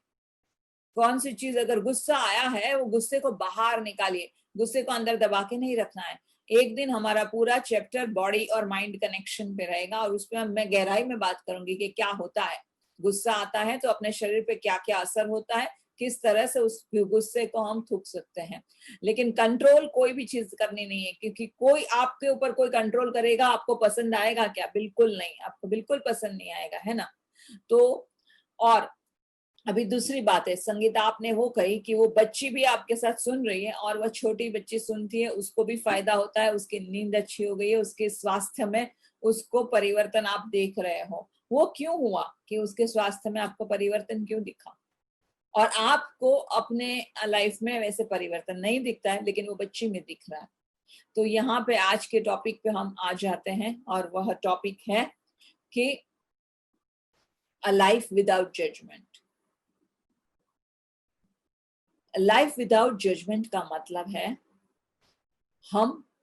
कौन सी चीज अगर गुस्सा आया है वो गुस्से को बाहर निकालिए, गुस्से को अंदर दबा के नहीं रखना है। एक दिन हमारा पूरा चैप्टर बॉडी और माइंड कनेक्शन पे रहेगा और उसमें मैं गहराई में बात करूंगी कि क्या होता है, गुस्सा आता है तो अपने शरीर पे क्या क्या असर होता है, किस तरह से उस गुस्से को हम थूक सकते हैं। लेकिन कंट्रोल कोई भी चीज करनी नहीं है, क्योंकि कोई आपके ऊपर कोई कंट्रोल करेगा आपको पसंद आएगा क्या? बिल्कुल नहीं, आपको बिल्कुल पसंद नहीं आएगा, है ना। तो और अभी दूसरी बात है, संगीता आपने वो कही कि वो बच्ची भी आपके साथ सुन रही है और वह छोटी बच्ची सुनती है, उसको भी फायदा होता है, उसकी नींद अच्छी हो गई है, उसके स्वास्थ्य में उसको परिवर्तन आप देख रहे हो। वो क्यों हुआ कि उसके स्वास्थ्य में आपको परिवर्तन क्यों दिखा? और आपको अपने लाइफ में वैसे परिवर्तन नहीं दिखता है, लेकिन वो बच्ची में दिख रहा है। तो यहाँ पे आज के टॉपिक पे हम आ जाते हैं और वह टॉपिक है कि a life without judgement. Life without judgement का मतलब है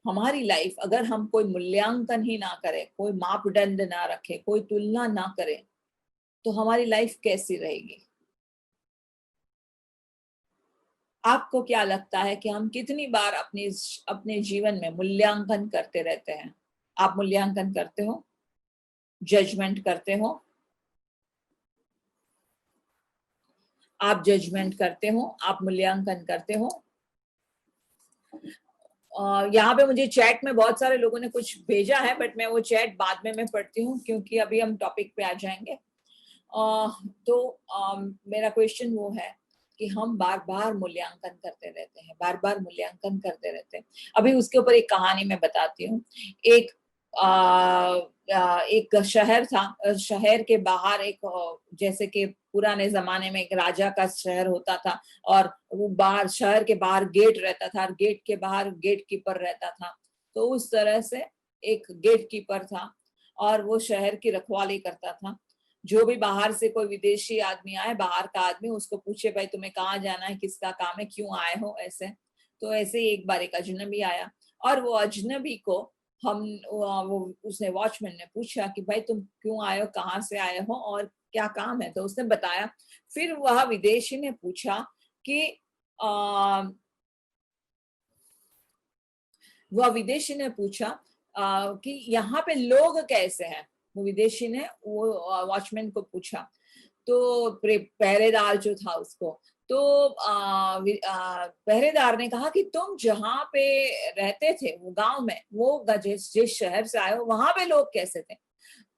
हमारी लाइफ अगर हम कोई मूल्यांकन ही ना करें, कोई मापदंड ना रखे, कोई तुलना ना करें, तो हमारी लाइफ कैसी रहेगी? आपको क्या लगता है कि हम कितनी बार अपने जीवन में मूल्यांकन करते रहते हैं? आप मूल्यांकन करते हो, जजमेंट करते हो, आप जजमेंट करते हो, आप मूल्यांकन करते हो। यहाँ पे मुझे चैट में बहुत सारे लोगों ने कुछ भेजा है, बट मैं वो चैट बाद में मैं पढ़ती हूँ क्योंकि अभी हम टॉपिक पे आ जाएंगे। मेरा क्वेश्चन वो है कि हम बार बार मूल्यांकन करते रहते हैं, बार बार मूल्यांकन करते रहते हैं। अभी उसके ऊपर एक कहानी मैं बताती हूँ। एक शहर था, शहर के बाहर एक जैसे कि पुराने जमाने में एक राजा का शहर होता था और वो बाहर शहर के बाहर गेट रहता था और गेट के बाहर गेट कीपर रहता था। तो उस तरह से एक गेट कीपर था और वो शहर की रखवाली करता था। जो भी बाहर से कोई विदेशी आदमी आए, बाहर का आदमी, उसको पूछे भाई तुम्हें कहाँ जाना है, किसका काम है, क्यों आए हो, ऐसे। तो ऐसे ही एक बार एक अजनबी आया और वो अजनबी को उसने वॉचमैन ने पूछा कि भाई तुम क्यों आए हो, कहाँ से आए हो और क्या काम है? तो उसने बताया। फिर वह विदेशी ने पूछा कि वह विदेशी ने पूछा कि यहाँ पे लोग कैसे हैं। वो विदेशी ने वो वॉचमैन को पूछा। तो पहरेदार जो था उसको, तो पहरेदार ने कहा कि तुम जहाँ पे रहते थे वो गांव में, वो जिस शहर से आए हो वहां पे लोग कैसे थे?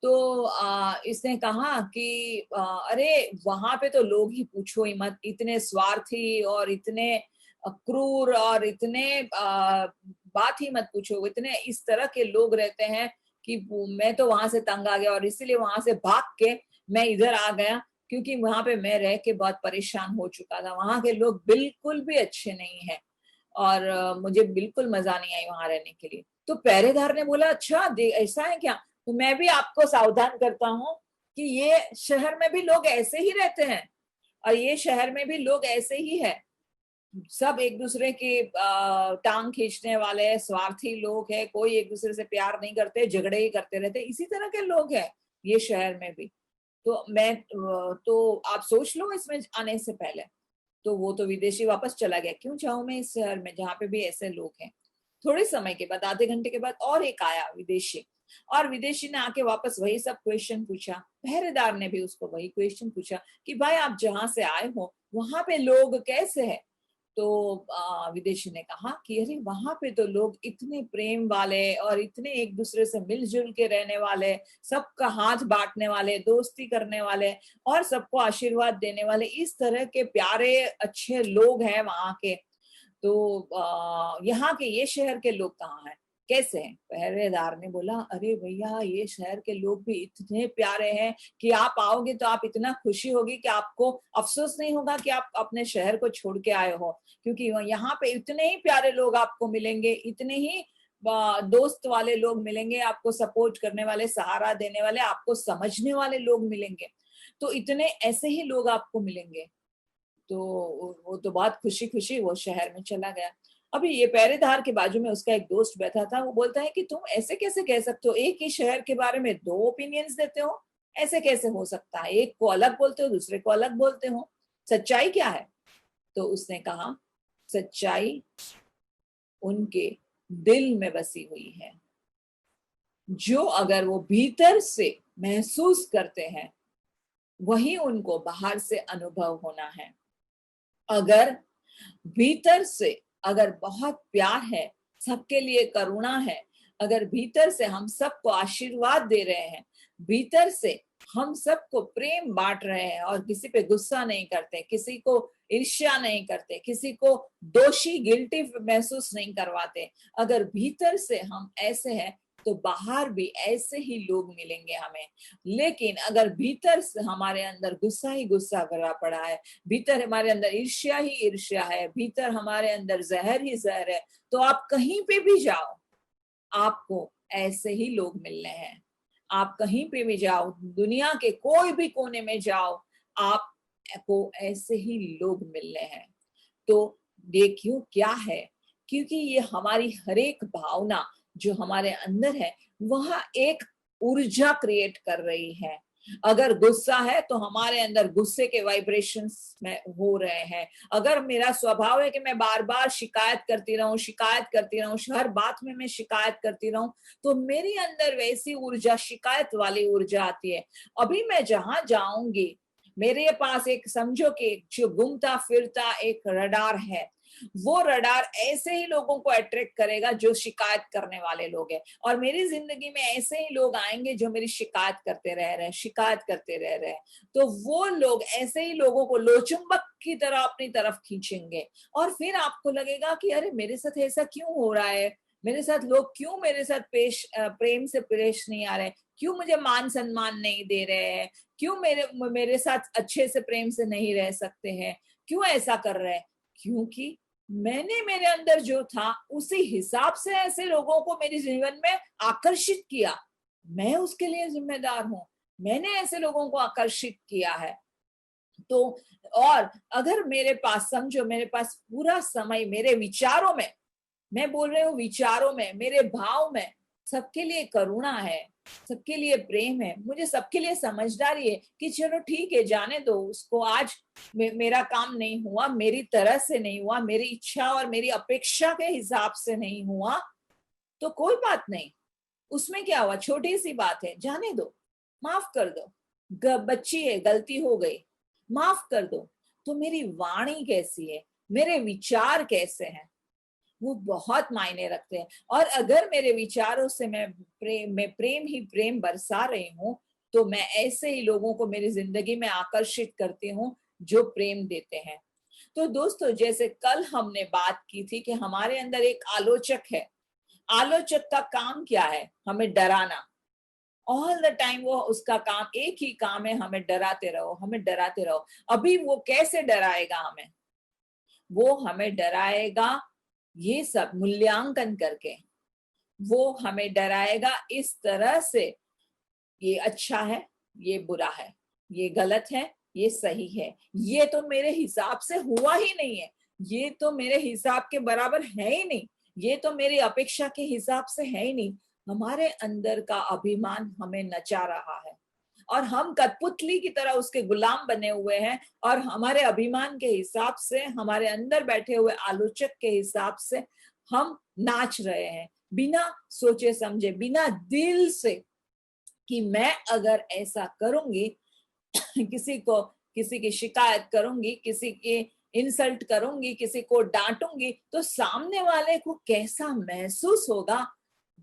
तो इसने कहा कि अरे वहां पे तो लोग ही पूछो ही मत, इतने स्वार्थी और इतने क्रूर और इतने बात ही मत पूछो, इतने इस तरह के लोग रहते हैं कि मैं तो वहां से तंग आ गया और इसीलिए वहां से भाग के मैं इधर आ गया, क्योंकि वहां पे मैं रह के बहुत परेशान हो चुका था। वहां के लोग बिल्कुल भी अच्छे नहीं है और मुझे बिल्कुल मजा नहीं आई वहां रहने के लिए। तो पहरेदार ने बोला अच्छा ऐसा है क्या? तो मैं भी आपको सावधान करता हूँ कि ये शहर में भी लोग ऐसे ही रहते हैं और ये शहर में भी लोग ऐसे ही है, सब एक दूसरे की टांग खींचने वाले स्वार्थी लोग हैं, कोई एक दूसरे से प्यार नहीं करते, झगड़े ही करते रहते, इसी तरह के लोग हैं ये शहर में भी। तो आप सोच लो इसमें आने से पहले। तो वो तो विदेशी वापस चला गया, क्यों जाऊं मैं इस शहर में जहाँ पे भी ऐसे लोग हैं। थोड़े समय के बाद, आधे घंटे के बाद और एक आया विदेशी, और विदेशी ने आके वापस वही सब क्वेश्चन पूछा। पहरेदार ने भी उसको वही क्वेश्चन पूछा कि भाई आप जहां से आए हो वहां पे लोग कैसे हैं? तो विदेशी ने कहा कि अरे वहां पे तो लोग इतने प्रेम वाले और इतने एक दूसरे से मिलजुल के रहने वाले, सबका हाथ बांटने वाले, दोस्ती करने वाले और सबको आशीर्वाद देने वाले, इस तरह के प्यारे अच्छे लोग हैं वहां के। तो यहाँ के ये शहर के लोग कहाँ हैं? कैसे हैं? पहरेदार ने बोला, अरे भैया ये शहर के लोग भी इतने प्यारे हैं कि आप आओगे तो आप इतना खुशी होगी कि आपको अफसोस नहीं होगा कि आप अपने शहर को छोड़ के आए हो, क्योंकि यहाँ पे इतने ही प्यारे लोग आपको मिलेंगे, इतने ही दोस्त वाले लोग मिलेंगे, आपको सपोर्ट करने वाले, सहारा देने वाले, आपको समझने वाले लोग मिलेंगे, तो इतने ऐसे ही लोग आपको मिलेंगे। तो वो तो बहुत खुशी खुशी वो शहर में चला गया। अभी ये पहरेदार के बाजू में उसका एक दोस्त बैठा था, वो बोलता है कि तुम ऐसे कैसे कह सकते हो, एक ही शहर के बारे में दो ओपिनियंस देते हो, ऐसे कैसे हो सकता है, एक को अलग बोलते हो दूसरे को अलग बोलते हो, सच्चाई क्या है? तो उसने कहा, सच्चाई उनके दिल में बसी हुई है, जो अगर वो भीतर से महसूस करते हैं वही उनको बाहर से अनुभव होना है। अगर भीतर से अगर बहुत प्यार है, सबके लिए करुणा है, अगर भीतर से हम सबको आशीर्वाद दे रहे हैं, भीतर से हम सबको प्रेम बांट रहे हैं और किसी पे गुस्सा नहीं करते, किसी को ईर्ष्या नहीं करते, किसी को दोषी गिल्टी महसूस नहीं करवाते, अगर भीतर से हम ऐसे हैं तो बाहर भी ऐसे ही लोग मिलेंगे हमें। लेकिन अगर भीतर से हमारे अंदर गुस्सा ही गुस्सा भरा पड़ा है, भीतर हमारे अंदर ईर्ष्या ही ईर्ष्या है, भीतर हमारे अंदर जहर ही जहर है, तो आप कहीं पे भी जाओ आपको ऐसे ही लोग मिलने हैं। आप कहीं पे भी जाओ, दुनिया के कोई भी कोने में जाओ, आपको ऐसे ही लोग मिलने हैं। तो देखियो क्या है, क्योंकि ये हमारी हर एक भावना जो हमारे अंदर है वह एक ऊर्जा क्रिएट कर रही है। अगर गुस्सा है तो हमारे अंदर गुस्से के वाइब्रेशंस में हो रहे हैं। अगर मेरा स्वभाव है कि मैं बार बार शिकायत करती रहूं, हर बात में मैं शिकायत करती रहूं, तो मेरे अंदर वैसी ऊर्जा, शिकायत वाली ऊर्जा आती है। अभी मैं जहां जाऊंगी मेरे पास एक, समझो कि जो घूमता फिरता एक रडार है, वो रडार ऐसे ही लोगों को अट्रैक्ट करेगा जो शिकायत करने वाले लोग हैं, और मेरी जिंदगी में ऐसे ही लोग आएंगे जो मेरी शिकायत करते रह रहे हैं। तो वो लोग ऐसे ही लोगों को लोचुंबक की तरह अपनी तरफ खींचेंगे, और फिर आपको लगेगा कि अरे मेरे साथ ऐसा क्यों हो रहा है, मेरे साथ लोग क्यों मेरे साथ प्रेम से पेश नहीं आ रहे, क्यों मुझे मान सम्मान नहीं दे रहे हैं, क्यों मेरे साथ अच्छे से प्रेम से नहीं रह सकते हैं, क्यों ऐसा कर रहे हैं? क्योंकि मैंने मेरे अंदर जो था उसी हिसाब से ऐसे लोगों को मेरे जीवन में आकर्षित किया। मैं उसके लिए जिम्मेदार हूं, मैंने ऐसे लोगों को आकर्षित किया है। तो और अगर मेरे पास, समझो मेरे पास पूरा समय मेरे विचारों में, मैं बोल रही हूँ विचारों में, मेरे भाव में सबके लिए करुणा है, सबके लिए प्रेम है, मुझे सबके लिए समझदारी है कि चलो ठीक है, जाने दो उसको, आज मेरा काम नहीं हुआ, मेरी तरह से नहीं हुआ, मेरी इच्छा और मेरी अपेक्षा के हिसाब से नहीं हुआ, तो कोई बात नहीं, उसमें क्या हुआ, छोटी सी बात है, जाने दो, माफ कर दो, बच्ची है, गलती हो गई, माफ कर दो। तो मेरी वाणी कैसी है, मेरे विचार कैसे हैं, वो बहुत मायने रखते हैं। और अगर मेरे विचारों से मैं प्रेम ही प्रेम बरसा रही हूँ, तो मैं ऐसे ही लोगों को मेरी जिंदगी में आकर्षित करती हूँ जो प्रेम देते हैं। तो दोस्तों, जैसे कल हमने बात की थी कि हमारे अंदर एक आलोचक है, आलोचक का काम क्या है, हमें डराना, ऑल द टाइम वो उसका काम, एक ही काम है, हमें डराते रहो, हमें डराते रहो। अभी वो कैसे डराएगा हमें, वो हमें डराएगा ये सब मूल्यांकन करके, वो हमें डराएगा इस तरह से, ये अच्छा है, ये बुरा है, ये गलत है, ये सही है, ये तो मेरे हिसाब से हुआ ही नहीं है, ये तो मेरे हिसाब के बराबर है ही नहीं, ये तो मेरी अपेक्षा के हिसाब से है ही नहीं। हमारे अंदर का अभिमान हमें नचा रहा है और हम कठपुतली की तरह उसके गुलाम बने हुए हैं, और हमारे अभिमान के हिसाब से, हमारे अंदर बैठे हुए आलोचक के हिसाब से हम नाच रहे हैं, बिना सोचे समझे, बिना दिल से, कि मैं अगर ऐसा करूंगी, किसी की शिकायत करूंगी, किसी की इंसल्ट करूंगी, किसी को डांटूंगी, तो सामने वाले को कैसा महसूस होगा,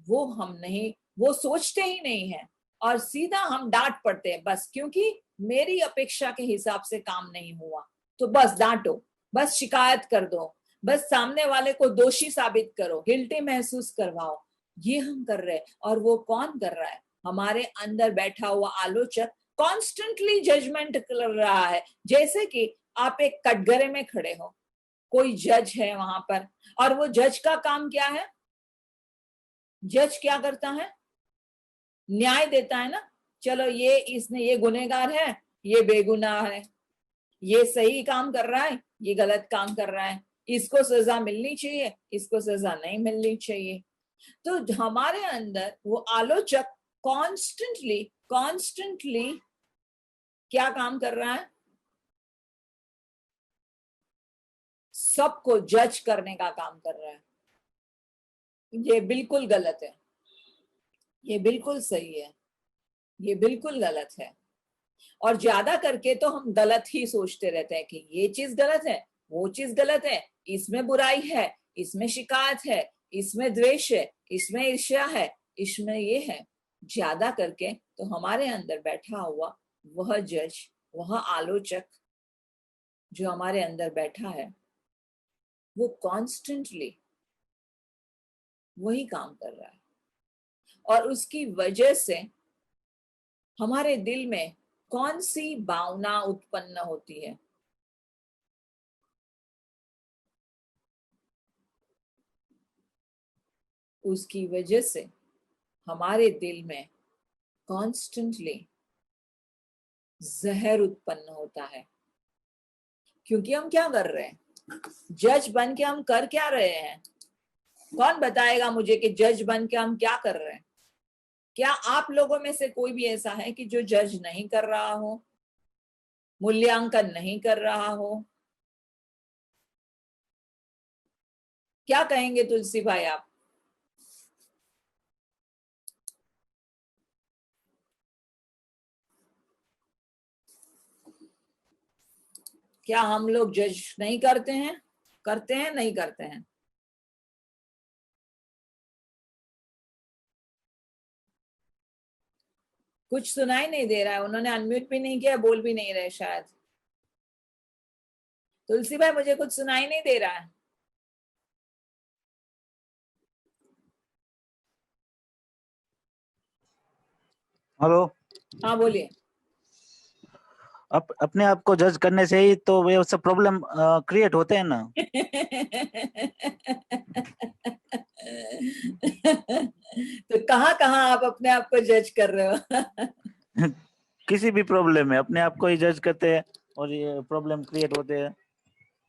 वो सोचते ही नहीं है, और सीधा हम डांट पड़ते हैं, बस क्योंकि मेरी अपेक्षा के हिसाब से काम नहीं हुआ, तो बस डांटो, बस शिकायत कर दो, बस सामने वाले को दोषी साबित करो, गिल्टी महसूस करवाओ। ये हम कर रहे हैं। और वो कौन कर रहा है? हमारे अंदर बैठा हुआ आलोचक कॉन्स्टेंटली जजमेंट कर रहा है। जैसे कि आप एक कटघरे में खड़े हो, कोई जज है वहां पर, और वो जज का काम क्या है? जज क्या करता है? न्याय देता है ना। चलो ये गुनहगार है, ये बेगुनाह है, ये सही काम कर रहा है, ये गलत काम कर रहा है, इसको सजा मिलनी चाहिए, इसको सजा नहीं मिलनी चाहिए। तो हमारे अंदर वो आलोचक कॉन्स्टेंटली क्या काम कर रहा है? सबको जज करने का काम कर रहा है। ये बिल्कुल गलत है, ये बिल्कुल सही है, ये बिल्कुल गलत है। और ज्यादा करके तो हम गलत ही सोचते रहते हैं कि ये चीज गलत है, वो चीज गलत है, इसमें बुराई है, इसमें शिकायत है, इसमें द्वेष है, इसमें ईर्ष्या है, इसमें ये है। ज्यादा करके तो हमारे अंदर बैठा हुआ वह जज, वह आलोचक जो हमारे अंदर बैठा है, वो कॉन्स्टेंटली वही काम कर रहा है। और उसकी वजह से हमारे दिल में कौन सी भावना उत्पन्न होती है? उसकी वजह से हमारे दिल में कॉन्स्टेंटली जहर उत्पन्न होता है। क्योंकि हम क्या कर रहे हैं? जज बन के हम कर क्या रहे हैं? कौन बताएगा मुझे कि जज बन के हम क्या कर रहे हैं? क्या आप लोगों में से कोई भी ऐसा है कि जो जज नहीं कर रहा हो, मूल्यांकन नहीं कर रहा हो? क्या कहेंगे तुलसी भाई आप? क्या हम लोग जज नहीं करते हैं? करते हैं, नहीं करते हैं? कुछ सुनाई नहीं दे रहा है। उन्होंने अनम्यूट भी नहीं किया, बोल भी नहीं रहे शायद। तुलसी भाई मुझे कुछ सुनाई नहीं दे रहा है। हेलो। हाँ बोलिए। अपने आप को जज करने से ही तो वे सब प्रॉब्लम क्रिएट होते हैं ना। तो कहाँ आप अपने आप को जज कर रहे हो? किसी भी प्रॉब्लम में अपने आप को ही जज करते हैं और ये प्रॉब्लम क्रिएट होते हैं।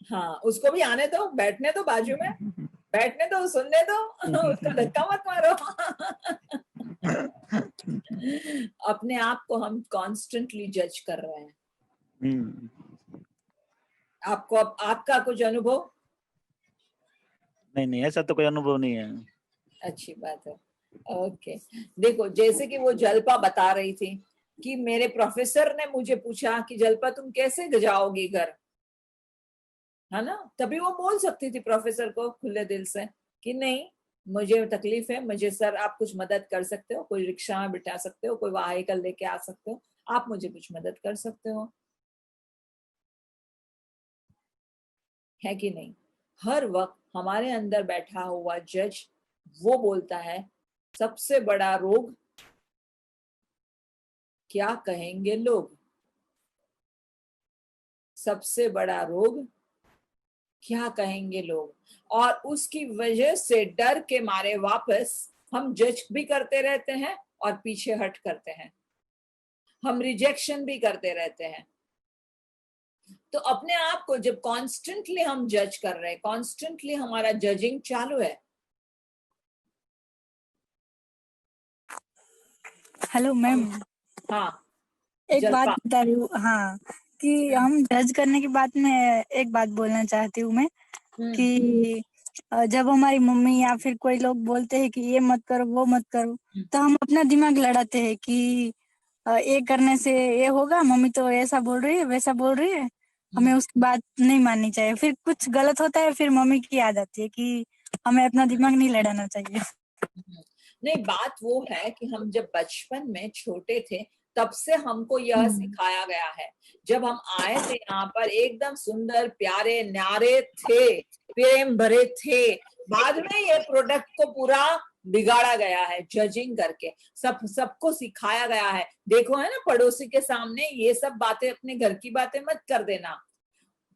हाँ, उसको भी आने दो, बैठने दो, बाजू में बैठने दो, सुनने दो, उसका धक्का मत मारो। अपने आप को हम कॉन्स्टेंटली जज कर रहे हैं। आपको आपका कुछ अनुभव? नहीं, ऐसा तो कोई अनुभव नहीं है। अच्छी बात है। ओके, देखो जैसे कि वो जल्पा बता रही थी कि मेरे प्रोफेसर ने मुझे पूछा कि जल्पा तुम कैसे जाओगी घर, है ना? तभी वो बोल सकती थी प्रोफेसर को खुले दिल से कि नहीं, मुझे तकलीफ है, मुझे सर आप कुछ मदद कर सकते हो, कोई रिक्शा में बिठा सकते हो, कोई व्हीकल लेके आ सकते हो, आप मुझे कुछ मदद कर सकते हो, है कि नहीं? हर वक्त हमारे अंदर बैठा हुआ जज वो बोलता है सबसे बड़ा रोग क्या कहेंगे लोग, सबसे बड़ा रोग क्या कहेंगे लोग। और उसकी वजह से डर के मारे वापस हम जज भी करते रहते हैं और पीछे हट करते हैं, हम रिजेक्शन भी करते रहते हैं। तो अपने आप को जब कॉन्स्टेंटली हम जज कर रहे हैं, कॉन्स्टेंटली हमारा जजिंग चालू है। Hello ma'am. हाँ, एक बात बता रही हूँ। हाँ, कि हम जज करने की बात में एक बात बोलना चाहती हूँ मैं कि जब हमारी मम्मी या फिर कोई लोग बोलते हैं कि ये मत करो, वो मत करो, तो हम अपना दिमाग लड़ाते हैं कि ये करने से ये होगा, मम्मी तो ऐसा बोल रही है, वैसा बोल रही है, हमें उसकी बात नहीं माननी चाहिए। फिर कुछ गलत होता है, फिर मम्मी की याद आती है कि हमें अपना दिमाग नहीं लड़ाना चाहिए। नहीं, बात वो है कि हम जब बचपन में छोटे थे तब से हमको यह सिखाया गया है। जब हम आए थे यहाँ पर एकदम सुंदर, प्यारे, न्यारे थे, प्रेम भरे थे। बाद में ये प्रोडक्ट को पूरा बिगाड़ा गया है जजिंग करके, सबको सिखाया गया है। देखो है ना, पड़ोसी के सामने ये सब बातें, अपने घर की बातें मत कर देना।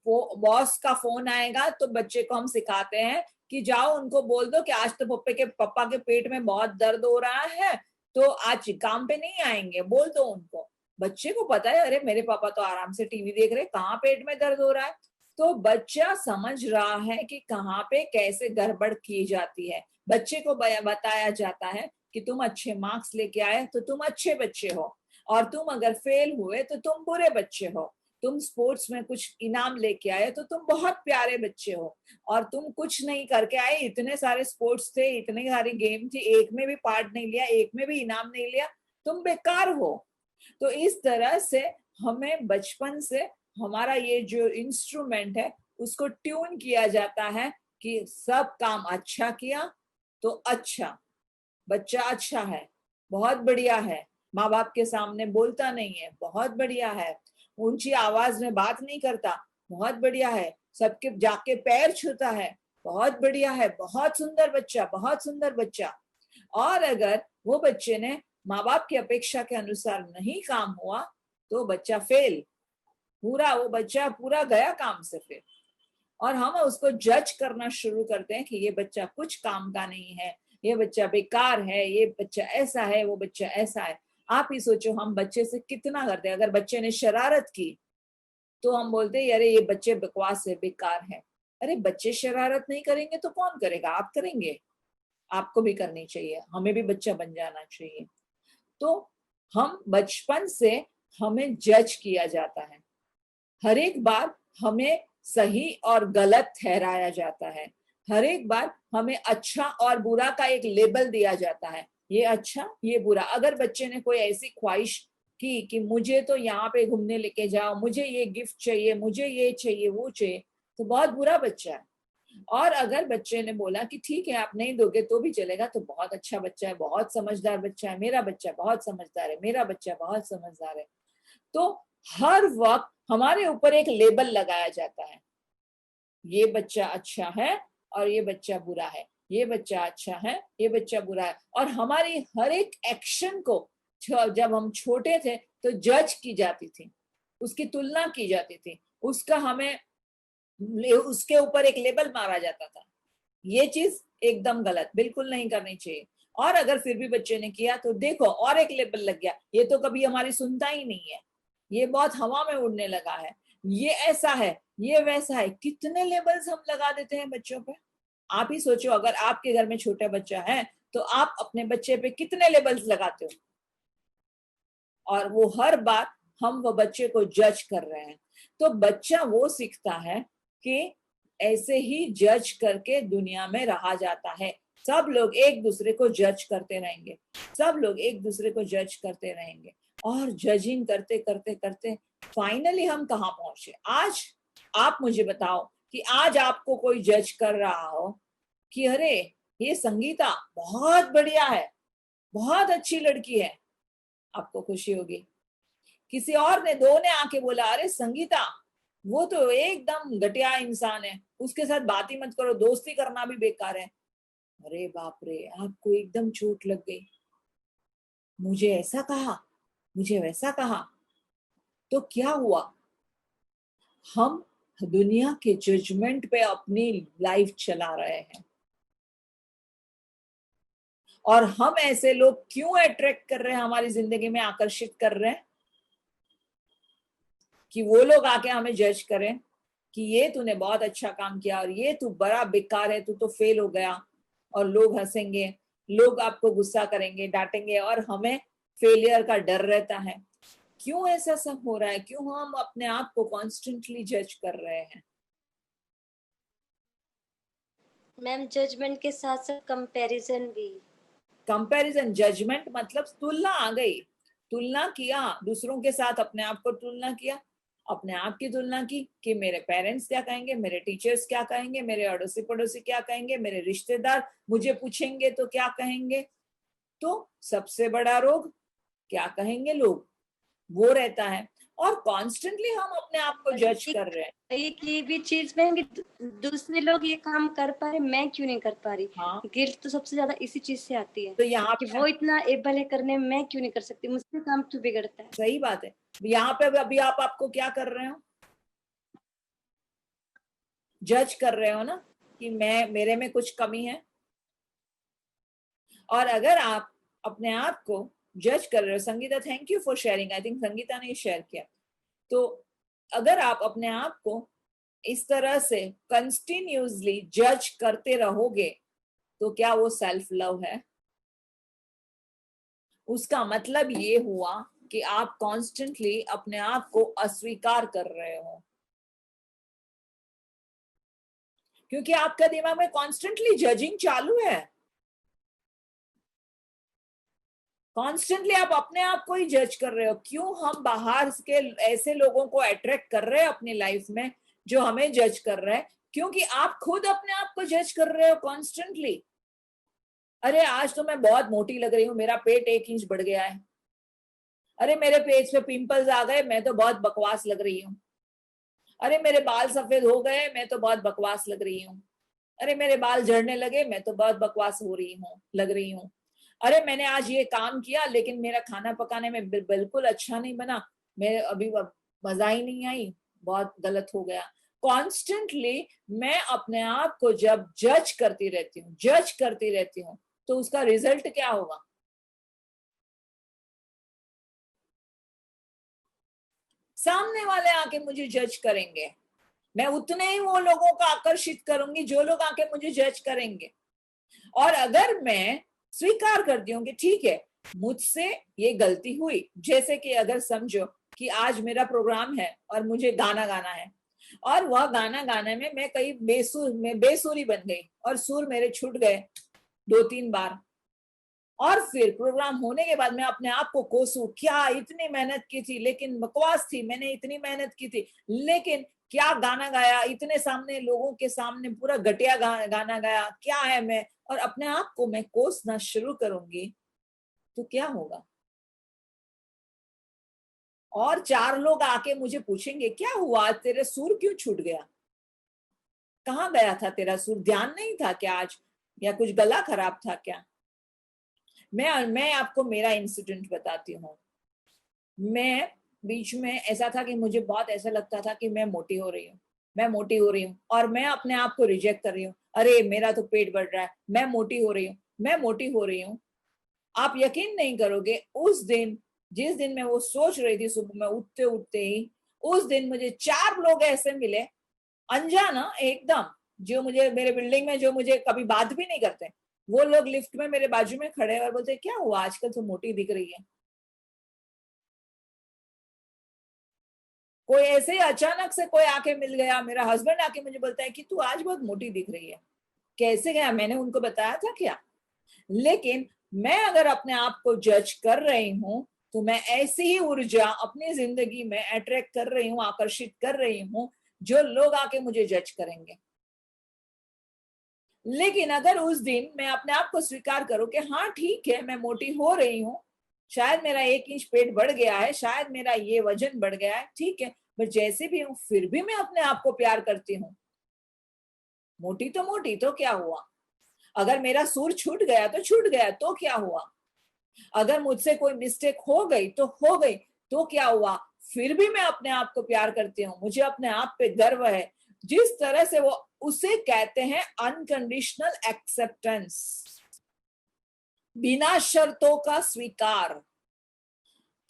वो बॉस का फोन आएगा तो बच्चे को हम सिखाते हैं कि जाओ उनको बोल दो कि आज तो पप्पा के पेट में बहुत दर्द हो रहा है, तो आज काम पे नहीं आएंगे, बोल दो उनको। बच्चे को पता है अरे मेरे पापा तो आराम से टीवी देख रहे, कहाँ पेट में दर्द हो रहा है। तो बच्चा समझ रहा है कि कहाँ पे कैसे गड़बड़ की जाती है। बच्चे को बताया जाता है कि तुम अच्छे मार्क्स लेके आए तो तुम अच्छे बच्चे हो, और तुम अगर फेल हुए तो तुम बुरे बच्चे हो। तुम स्पोर्ट्स में कुछ इनाम लेके आए तो तुम बहुत प्यारे बच्चे हो, और तुम कुछ नहीं करके आए, इतने सारे स्पोर्ट्स थे, इतनी सारी गेम थी, एक में भी पार्ट नहीं लिया, एक में भी इनाम नहीं लिया, तुम बेकार हो। तो इस तरह से हमें बचपन से हमारा ये जो इंस्ट्रूमेंट है उसको ट्यून किया जाता है कि सब काम अच्छा किया तो अच्छा, बच्चा अच्छा है, बहुत बढ़िया है, माँ बाप के सामने बोलता नहीं है, बहुत बढ़िया है, ऊंची आवाज में बात नहीं करता, बहुत बढ़िया है, सबके जाके पैर छूता है, बहुत बढ़िया है, बहुत सुंदर बच्चा, बहुत सुंदर बच्चा। और अगर वो बच्चे ने माँ बाप की अपेक्षा के अनुसार नहीं काम हुआ तो बच्चा फेल, पूरा वो बच्चा पूरा गया काम से फिर। और हम उसको जज करना शुरू करते हैं कि ये बच्चा कुछ काम का नहीं है, ये बच्चा बेकार है, ये बच्चा ऐसा है, वो बच्चा ऐसा है। आप ही सोचो हम बच्चे से कितना करते हैं। अगर बच्चे ने शरारत की तो हम बोलते हैं अरे ये बच्चे बकवास है, बेकार है। अरे बच्चे शरारत नहीं करेंगे तो कौन करेगा? आप करेंगे, आपको भी करनी चाहिए, हमें भी बच्चा बन जाना चाहिए। तो हम बचपन से हमें जज किया जाता है, हर एक बार हमें सही और गलत ठहराया जाता है, हर एक बार हमें अच्छा और बुरा का एक लेबल दिया जाता है, ये अच्छा ये बुरा। अगर बच्चे ने कोई ऐसी ख्वाहिश की कि मुझे तो यहाँ पे घूमने लेके जाओ, मुझे ये गिफ्ट चाहिए, मुझे ये चाहिए वो चाहिए, तो बहुत बुरा बच्चा है। और अगर बच्चे ने बोला कि ठीक है आप नहीं दोगे तो भी चलेगा, तो बहुत अच्छा बच्चा है, बहुत समझदार बच्चा है, मेरा बच्चा बहुत समझदार है, मेरा बच्चा बहुत समझदार है। तो हर वक्त हमारे ऊपर एक लेबल लगाया जाता है, ये बच्चा अच्छा है और ये बच्चा बुरा है, ये बच्चा अच्छा है, ये बच्चा बुरा है। और हमारी हर एक एक्शन को जब हम छोटे थे तो जज की जाती थी, उसकी तुलना की जाती थी, उसका हमें उसके ऊपर एक लेबल मारा जाता था, ये चीज एकदम गलत, बिल्कुल नहीं करनी चाहिए। और अगर फिर भी बच्चे ने किया तो देखो और एक लेबल लग गया, ये तो कभी हमारी सुनता ही नहीं है, ये बहुत हवा में उड़ने लगा है, ये ऐसा है, ये वैसा है। कितने लेबल्स हम लगा देते हैं बच्चों पे। आप ही सोचो अगर आपके घर में छोटा बच्चा है तो आप अपने बच्चे पे कितने लेबल्स लगाते हो, और वो हर बार हम वो बच्चे को जज कर रहे हैं। तो बच्चा वो सीखता है कि ऐसे ही जज करके दुनिया में रहा जाता है, सब लोग एक दूसरे को जज करते रहेंगे, सब लोग एक दूसरे को जज करते रहेंगे, और जजिंग करते करते करते फाइनली हम कहाँ पहुंचे। आज आप मुझे बताओ कि आज आपको कोई जज कर रहा हो कि अरे ये संगीता बहुत बढ़िया है, बहुत अच्छी लड़की है, आपको खुशी होगी। किसी और ने, दो ने आके बोला अरे संगीता वो तो एकदम घटिया इंसान है, उसके साथ बात ही मत करो, दोस्ती करना भी बेकार है। अरे बाप रे, आपको एकदम चोट लग गई, मुझे ऐसा कहा, मुझे वैसा कहा। तो क्या हुआ, हम दुनिया के जजमेंट पे अपनी लाइफ चला रहे हैं। और हम ऐसे लोग क्यों अट्रैक्ट कर रहे हैं, हमारी जिंदगी में आकर्षित कर रहे हैं कि वो लोग आके हमें जज करें कि ये तूने बहुत अच्छा काम किया और ये तू बड़ा बेकार है, तू तो फेल हो गया। और लोग हंसेंगे, लोग आपको गुस्सा करेंगे, डांटेंगे, और हमें फेलियर का डर रहता है। क्यों ऐसा सब हो रहा है, क्यों हम अपने आप को कॉन्स्टेंटली जज कर रहे हैं? मैम जजमेंट के साथ साथ कंपैरिजन भी। कंपैरिजन, जजमेंट मतलब तुलना आ गई, तुलना किया दूसरों के साथ, अपने आप को तुलना किया, अपने आप की तुलना की कि मेरे पेरेंट्स क्या कहेंगे, मेरे टीचर्स क्या कहेंगे, मेरे अड़ोसी पड़ोसी क्या कहेंगे, मेरे रिश्तेदार मुझे पूछेंगे तो क्या कहेंगे। तो सबसे बड़ा रोग क्या कहेंगे लोग, वो रहता है। और कॉन्स्टेंटली हम अपने आप को जज कर रहे हैं। एक ये भी चीज में कि दूसरे लोग ये काम कर पा रहे, मैं क्यों नहीं कर पा रही। हाँ, गिल्ट तो सबसे ज्यादा इसी चीज से आती है तो यहाँ कि पे वो इतना एबल है करने, मैं क्यों नहीं कर सकती, मुझसे काम क्यों बिगड़ता है। सही बात है। यहाँ पे अभी आप आपको क्या कर रहे हो, जज कर रहे हो ना कि मेरे में कुछ कमी है। और अगर आप अपने आप को जज कर रहे हो, Sangeeta thank you for sharing, I think Sangeeta ने शेयर किया, तो अगर आप अपने आप को इस तरह से कंटिन्यूसली जज करते रहोगे तो क्या वो सेल्फ लव है? उसका मतलब ये हुआ कि आप कॉन्स्टेंटली अपने आप को अस्वीकार कर रहे हो, क्योंकि आपका दिमाग में कॉन्स्टेंटली जजिंग चालू है। कॉन्स्टेंटली आप अपने आप को ही जज कर रहे हो। क्यों हम बाहर के ऐसे लोगों को अट्रैक्ट कर रहे हैं अपनी लाइफ में जो हमें जज कर रहे हैं? क्योंकि आप खुद अपने आप को जज कर रहे हो कॉन्स्टेंटली। अरे आज तो मैं बहुत मोटी लग रही हूँ, मेरा पेट 1 इंच बढ़ गया है। अरे मेरे पेट पे पिंपल्स आ गए, मैं तो बहुत बकवास लग रही हूँ। अरे मेरे बाल सफेद हो गए, मैं तो बहुत बकवास लग रही हूँ। अरे मेरे बाल झड़ने लगे, मैं तो बहुत बकवास हो रही हूँ, लग रही हूँ। अरे मैंने आज ये काम किया लेकिन मेरा खाना पकाने में बिल्कुल अच्छा नहीं बना, मेरे अभी मजा ही नहीं आई, बहुत गलत हो गया। कॉन्स्टेंटली मैं अपने आप को जब जज करती रहती हूँ तो उसका रिजल्ट क्या होगा? सामने वाले आके मुझे जज करेंगे, मैं उतने ही वो लोगों को आकर्षित करूंगी जो लोग आके मुझे जज करेंगे। और अगर मैं स्वीकार करती हूँ कि ठीक है मुझसे ये गलती हुई, जैसे कि अगर समझो कि आज मेरा प्रोग्राम है और मुझे गाना गाना है और वह गाना गाने में मैं कहीं बेसुरी बन गई और सुर मेरे छूट गए 2-3 बार, और फिर प्रोग्राम होने के बाद मैं अपने आप को कोसू, क्या इतनी मेहनत की थी लेकिन बकवास थी, मैंने इतनी मेहनत की थी लेकिन क्या गाना गाया, इतने सामने लोगों के सामने पूरा घटिया गाना गाया, क्या है मैं, और अपने आप को मैं कोसना शुरू करूंगी तो क्या होगा? और 4 लोग आके मुझे पूछेंगे क्या हुआ, तेरे सुर क्यों छूट गया, कहाँ गया था तेरा सुर, ध्यान नहीं था क्या आज, या कुछ गला खराब था क्या? मैं आपको मेरा इंसिडेंट बताती हूँ। मैं बीच में ऐसा था कि मुझे बहुत ऐसा लगता था कि मैं मोटी हो रही हूँ और मैं अपने आप को रिजेक्ट कर रही हूँ। अरे मेरा तो पेट बढ़ रहा है, मैं मोटी हो रही हूँ। आप यकीन नहीं करोगे, उस दिन जिस दिन मैं वो सोच रही थी सुबह में उठते उठते ही, उस दिन मुझे 4 लोग ऐसे मिले अनजाना एकदम, जो मुझे मेरे बिल्डिंग में जो मुझे कभी बात भी नहीं करते, वो लोग लिफ्ट में मेरे बाजू में खड़े और बोलते क्या हुआ आजकल तो मोटी दिख रही है। कोई ऐसे ही अचानक से कोई आके मिल गया, मेरा हस्बैंड आके मुझे बोलता है कि तू आज बहुत मोटी दिख रही है। कैसे गया, मैंने उनको बताया था क्या? लेकिन मैं अगर अपने आप को जज कर रही हूँ तो मैं ऐसी ही ऊर्जा अपनी जिंदगी में अट्रैक्ट कर रही हूँ, आकर्षित कर रही हूँ, जो लोग आके मुझे जज करेंगे। लेकिन अगर उस दिन मैं अपने आप को स्वीकार करूं कि हाँ ठीक है मैं मोटी हो रही हूँ, शायद मेरा 1 इंच पेट बढ़ गया है, शायद मेरा ये वजन बढ़ गया है, ठीक है, पर जैसे भी हूँ फिर भी मैं अपने आप को प्यार करती हूँ। मोटी तो क्या हुआ, अगर मेरा सुर छूट गया तो छूट गया, तो क्या हुआ, अगर मुझसे कोई मिस्टेक हो गई तो क्या हुआ, फिर भी मैं अपने आप को प्यार करती हूँ, मुझे अपने आप पे गर्व है। जिस तरह से वो, उसे कहते हैं अनकंडीशनल एक्सेप्टेंस, बिना शर्तों का स्वीकार,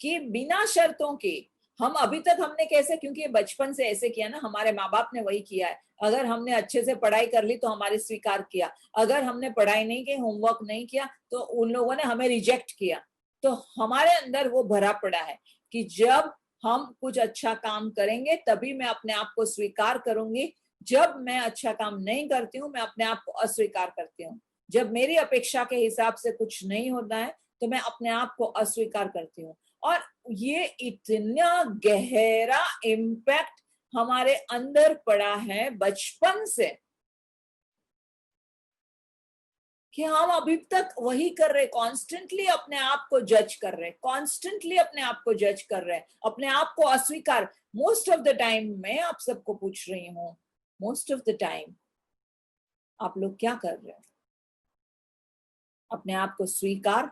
कि बिना शर्तों के हम अभी तक हमने कैसे, क्योंकि बचपन से ऐसे किया ना, हमारे माँ बाप ने वही किया है। अगर हमने अच्छे से पढ़ाई कर ली तो हमारे स्वीकार किया, अगर हमने पढ़ाई नहीं की, होमवर्क नहीं किया तो उन लोगों ने हमें रिजेक्ट किया। तो हमारे अंदर वो भरा पड़ा है कि जब हम कुछ अच्छा काम करेंगे तभी मैं अपने आप को स्वीकार करूंगी, जब मैं अच्छा काम नहीं करती हूँ मैं अपने आप को अस्वीकार करती हूँ, जब मेरी अपेक्षा के हिसाब से कुछ नहीं होता है तो मैं अपने आप को अस्वीकार करती हूँ। और ये इतना गहरा इम्पैक्ट हमारे अंदर पड़ा है बचपन से कि हम अभी तक वही कर रहे, कॉन्स्टेंटली अपने आप को जज कर रहे, कॉन्स्टेंटली अपने आप को जज कर रहे, अपने आप को अस्वीकार। मोस्ट ऑफ द टाइम मैं आप सबको पूछ रही हूँ, मोस्ट ऑफ द टाइम आप लोग क्या कर रहे हो? अपने आप को स्वीकार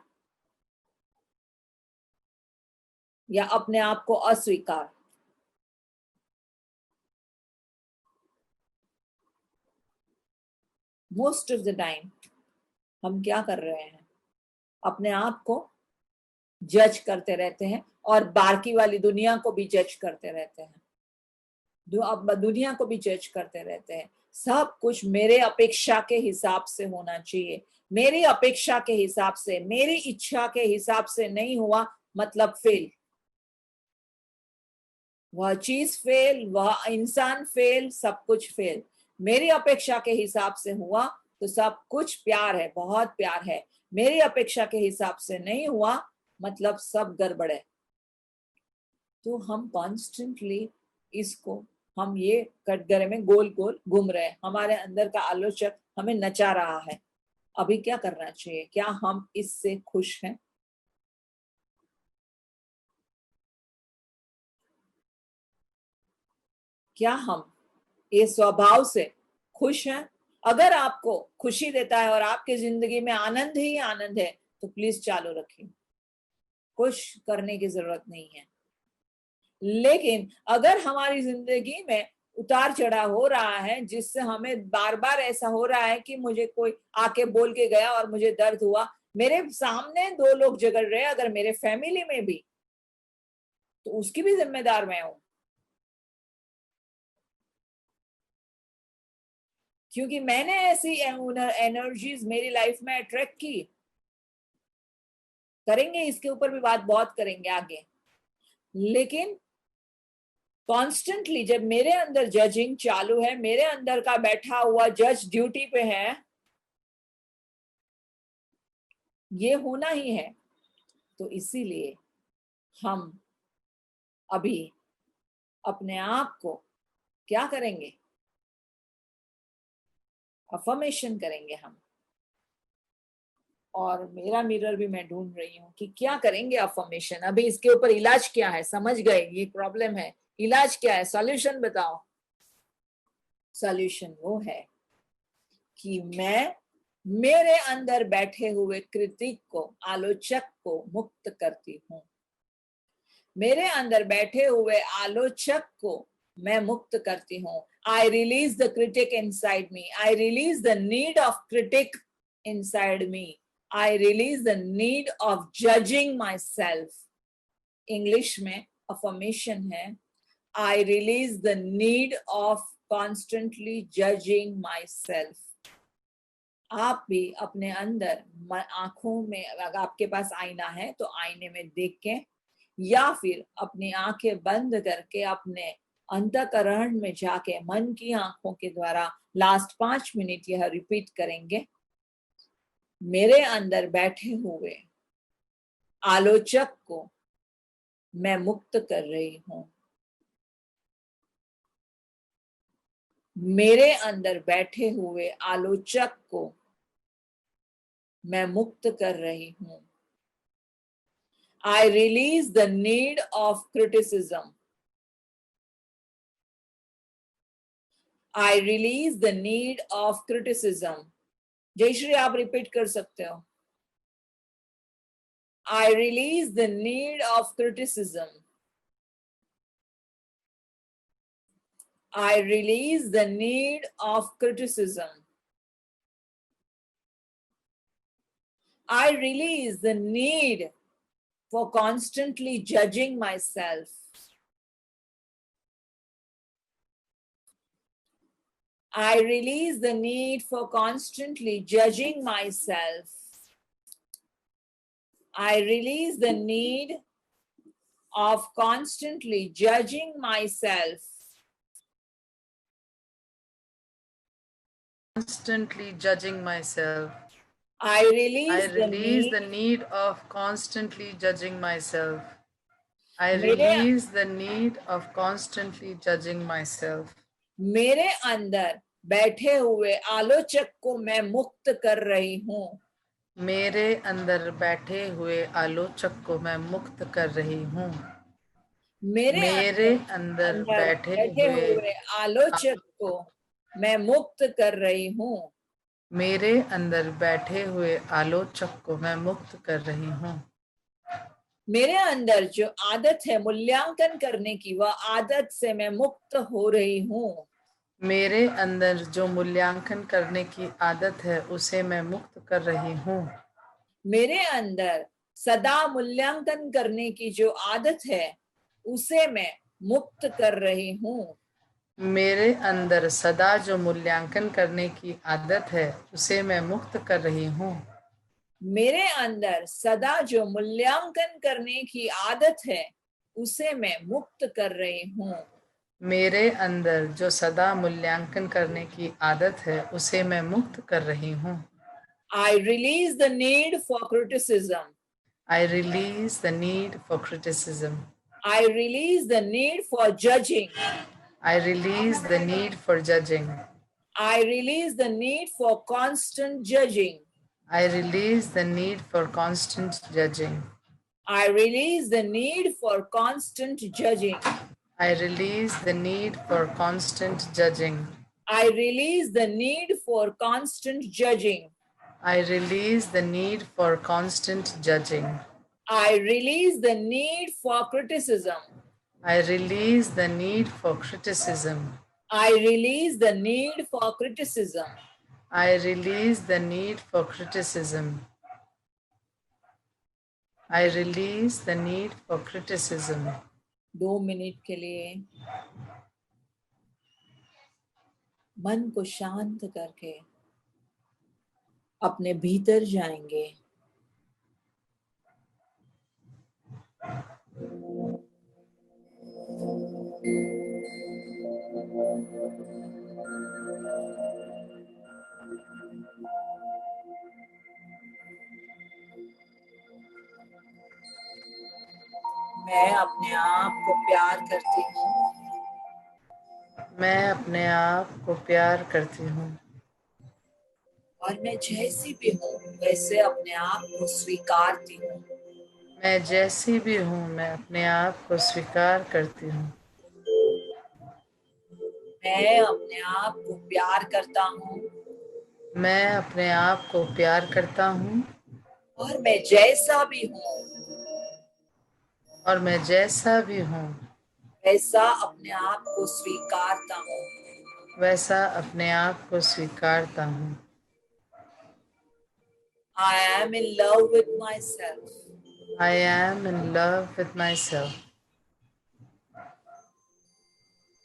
या अपने आप को अस्वीकार? मोस्ट ऑफ द टाइम हम क्या कर रहे हैं? अपने आप को जज करते रहते हैं और बाकी वाली दुनिया को भी जज करते रहते हैं, दुनिया को भी जज करते रहते हैं। सब कुछ मेरे अपेक्षा के हिसाब से होना चाहिए, मेरी अपेक्षा के हिसाब से, मेरी इच्छा के हिसाब से नहीं हुआ मतलब फेल, वह चीज फेल, वह इंसान फेल, सब कुछ फेल। मेरी अपेक्षा के हिसाब से हुआ तो सब कुछ प्यार है, बहुत प्यार है। मेरी अपेक्षा के हिसाब से नहीं हुआ मतलब सब गड़बड़ है। तो हम कॉन्स्टेंटली इसको, हम ये कटघरे में गोल गोल घूम रहे हैं, हमारे अंदर का आलोचक हमें नचा रहा है। अभी क्या करना चाहिए? क्या हम इससे खुश हैं? क्या हम ये स्वभाव से खुश हैं? अगर आपको खुशी देता है और आपकी जिंदगी में आनंद ही आनंद है तो प्लीज चालू रखिए, कुछ करने की जरूरत नहीं है। लेकिन अगर हमारी जिंदगी में उतार चढ़ाव हो रहा है जिससे हमें बार बार ऐसा हो रहा है कि मुझे कोई आके बोल के गया और मुझे दर्द हुआ, मेरे सामने 2 लोग झगड़ रहे, अगर मेरे फैमिली में भी, तो उसकी भी जिम्मेदार मैं हूं, क्योंकि मैंने ऐसी एनर्जीज मेरी लाइफ में अट्रैक्ट की। करेंगे इसके ऊपर भी बात बहुत करेंगे आगे। लेकिन कॉन्स्टेंटली जब मेरे अंदर जजिंग चालू है, मेरे अंदर का बैठा हुआ जज ड्यूटी पे है, ये होना ही है। तो इसीलिए हम अभी अपने आप को क्या करेंगे? अफर्मेशन करेंगे हम। और मेरा मिरर भी मैं ढूंढ रही हूँ कि क्या करेंगे अफर्मेशन। अभी इसके ऊपर इलाज क्या है? समझ गए ये प्रॉब्लम है, इलाज क्या है? सॉल्यूशन बताओ। सॉल्यूशन वो है कि मैं मेरे अंदर बैठे हुए क्रिटिक को, आलोचक को मुक्त करती हूँ। मेरे अंदर बैठे हुए आलोचक को मैं मुक्त करती हूँ। I release the critic inside me. I release the need of critic inside me. I release the need of judging myself. English में affirmation है, I release the need of constantly judging myself. आप भी अपने अंदर आंखों में, अगर आपके पास आईना है तो आईने में देख के, या फिर अपनी आंखें बंद करके अपने अंतःकरण में जाके मन की आंखों के द्वारा लास्ट 5 मिनट यह रिपीट करेंगे। मेरे अंदर बैठे हुए आलोचक को मैं मुक्त कर रही हूं। मेरे अंदर बैठे हुए आलोचक को मैं मुक्त कर रही हूं। I release the need of criticism. I release the need of criticism. Jayashree आप रिपीट कर सकते हो। I release the need of criticism. I release the need of criticism. I release the need for constantly judging myself. I release the need for constantly judging myself. I release the need of constantly judging myself. Constantly judging myself. I release the need of constantly judging myself. I release the need of constantly judging myself. मेरे अंदर बैठे हुए आलोचक को मैं मुक्त कर रही हूँ। मेरे अंदर बैठे हुए आलोचक को मैं मुक्त कर रही हूँ। मेरे अंदर बैठे हुए आलोचक को मैं मुक्त कर रही हूँ। मेरे अंदर बैठे हुए आलोचक को मैं मुक्त कर रही हूँ। मेरे अंदर जो आदत है मूल्यांकन करने की, वह आदत से मैं मुक्त हो रही हूँ। मेरे अंदर जो मूल्यांकन करने की आदत है उसे मैं मुक्त कर रही हूँ। मेरे अंदर सदा मूल्यांकन करने की जो आदत है उसे मैं मुक्त कर रही हूँ। मेरे अंदर सदा जो मूल्यांकन करने की आदत है उसे मैं मुक्त कर रही हूँ। मेरे अंदर सदा जो मूल्यांकन करने की आदत है उसे मैं मुक्त कर रही हूँ। मेरे अंदर जो सदा मूल्यांकन करने की आदत है उसे मैं मुक्त कर रही हूँ। I release the need for criticism. I release the need for criticism. I release the need for judging. I release the need for judging. I release the need for constant judging. I release the need for constant judging. I release the need for constant judging. I release the need for constant judging. I release the need for constant judging. I release the need for constant judging. I release the need for criticism. I release the need for criticism. I release the need for criticism. I release the need for criticism. I release the need for criticism. 2 minute के लिए मन को शांत करके अपने भीतर जाएंगे। मैं अपने आप को प्यार करती हूँ। मैं अपने आप को प्यार करती हूँ और मैं जैसी भी हूँ वैसे अपने आप को स्वीकारती हूँ। मैं जैसी भी हूँ मैं अपने आप को स्वीकार करती हूँ। मैं अपने आप को प्यार करता हूँ मैं अपने आप को प्यार करता हूँ और मैं जैसा भी हूँ और मैं जैसा भी हूँ वैसा अपने आप को स्वीकारता हूँ। वैसा अपने आप को स्वीकारता हूँ। I am in love with myself. I am in love with myself.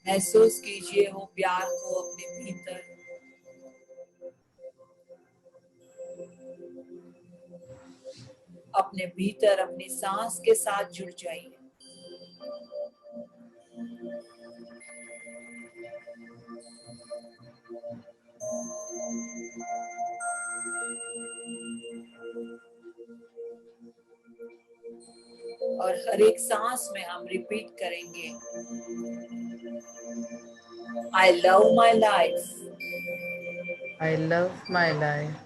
महसूस कीजिए वो प्यार को अपने भीतर। अपने भीतर अपनी सांस के साथ जुड़ जाइए। और हर एक सांस में हम रिपीट करेंगे, I love my life. I love my life.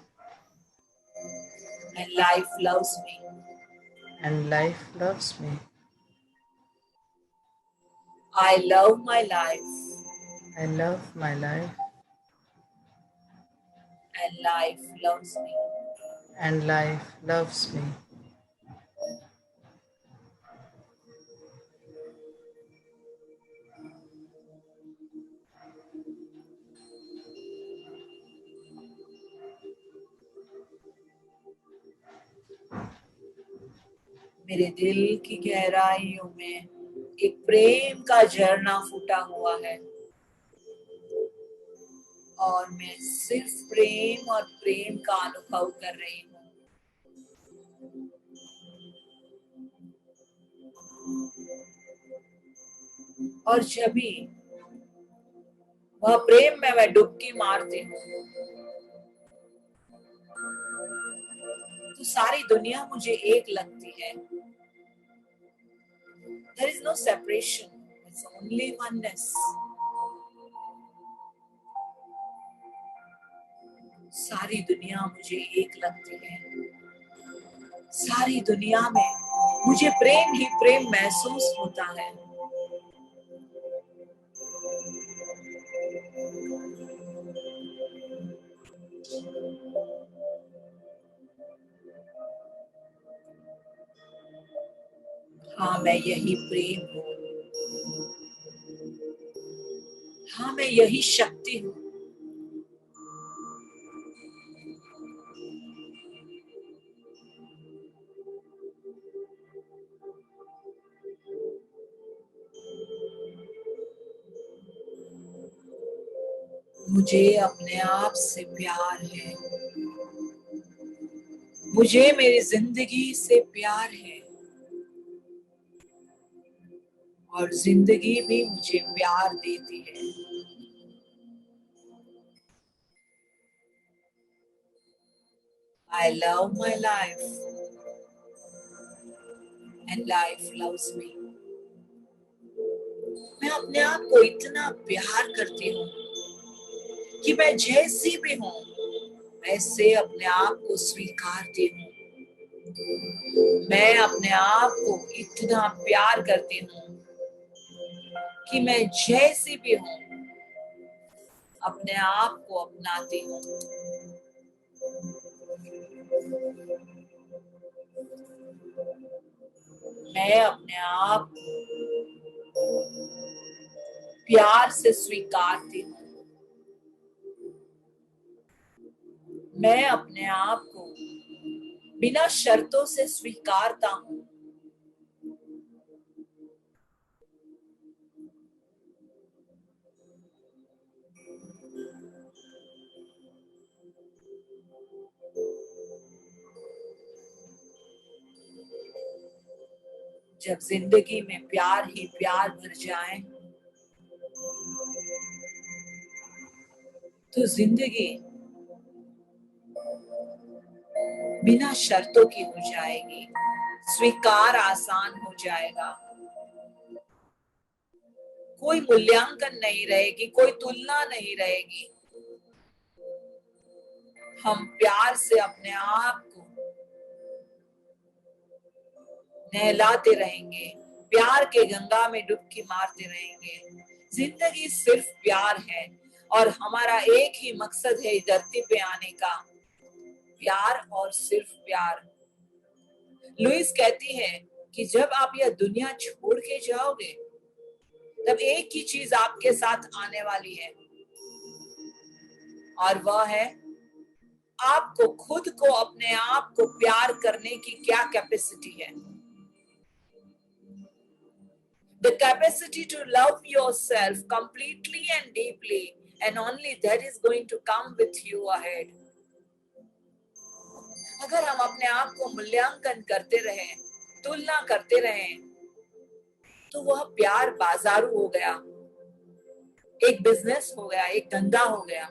And life loves me. And life loves me. I love my life. I love my life. And life loves me. And life loves me. मेरे दिल की गहराइयों में एक प्रेम का झरना फूटा हुआ है और मैं सिर्फ प्रेम और प्रेम का अनुभव कर रही हूँ। और जब भी वह प्रेम में मैं डुबकी मारती हूँ तो सारी दुनिया मुझे एक लगती है। There is no separation. It's only oneness. सारी दुनिया मुझे एक लगती है, सारी दुनिया में मुझे प्रेम ही प्रेम महसूस होता है। हाँ, मैं यही प्रेम हूँ। हाँ, मैं यही शक्ति हूँ। मुझे अपने आप से प्यार है, मुझे मेरी जिंदगी से प्यार है, और जिंदगी भी मुझे प्यार देती है। I love my life and life loves me. मैं अपने आप को इतना प्यार करती हूँ कि मैं जैसी भी हूँ वैसे अपने आप को स्वीकारती हूँ। मैं अपने आप को इतना प्यार करती हूँ कि मैं जैसी भी हूँ अपने आप को अपनाती हूँ। मैं अपने आप को प्यार से स्वीकारती हूँ। मैं अपने आप को बिना शर्तों से स्वीकारता हूँ। जब जिंदगी में प्यार ही प्यार भर जाए तो जिंदगी बिना शर्तों की हो जाएगी, स्वीकार आसान हो जाएगा। कोई मूल्यांकन नहीं रहेगी, कोई तुलना नहीं रहेगी। हम प्यार से अपने आप को नहलाते रहेंगे, प्यार के गंगा में डुबकी मारते रहेंगे। जिंदगी सिर्फ प्यार है और हमारा एक ही मकसद है इस धरती पे आने का, प्यार और सिर्फ प्यार। लुइस कहती है कि जब आप यह दुनिया छोड़ के जाओगे तब एक ही चीज आपके साथ आने वाली है, और वह है आपको खुद को, अपने आप को प्यार करने की क्या कैपेसिटी है। The capacity to love yourself completely and deeply, and only that is going to come with you ahead. अगर हम अपने आप को मूल्यांकन करते रहें, तुलना करते रहें, तो वह प्यार बाजारू हो गया, एक बिजनेस हो गया, एक धंधा हो गया।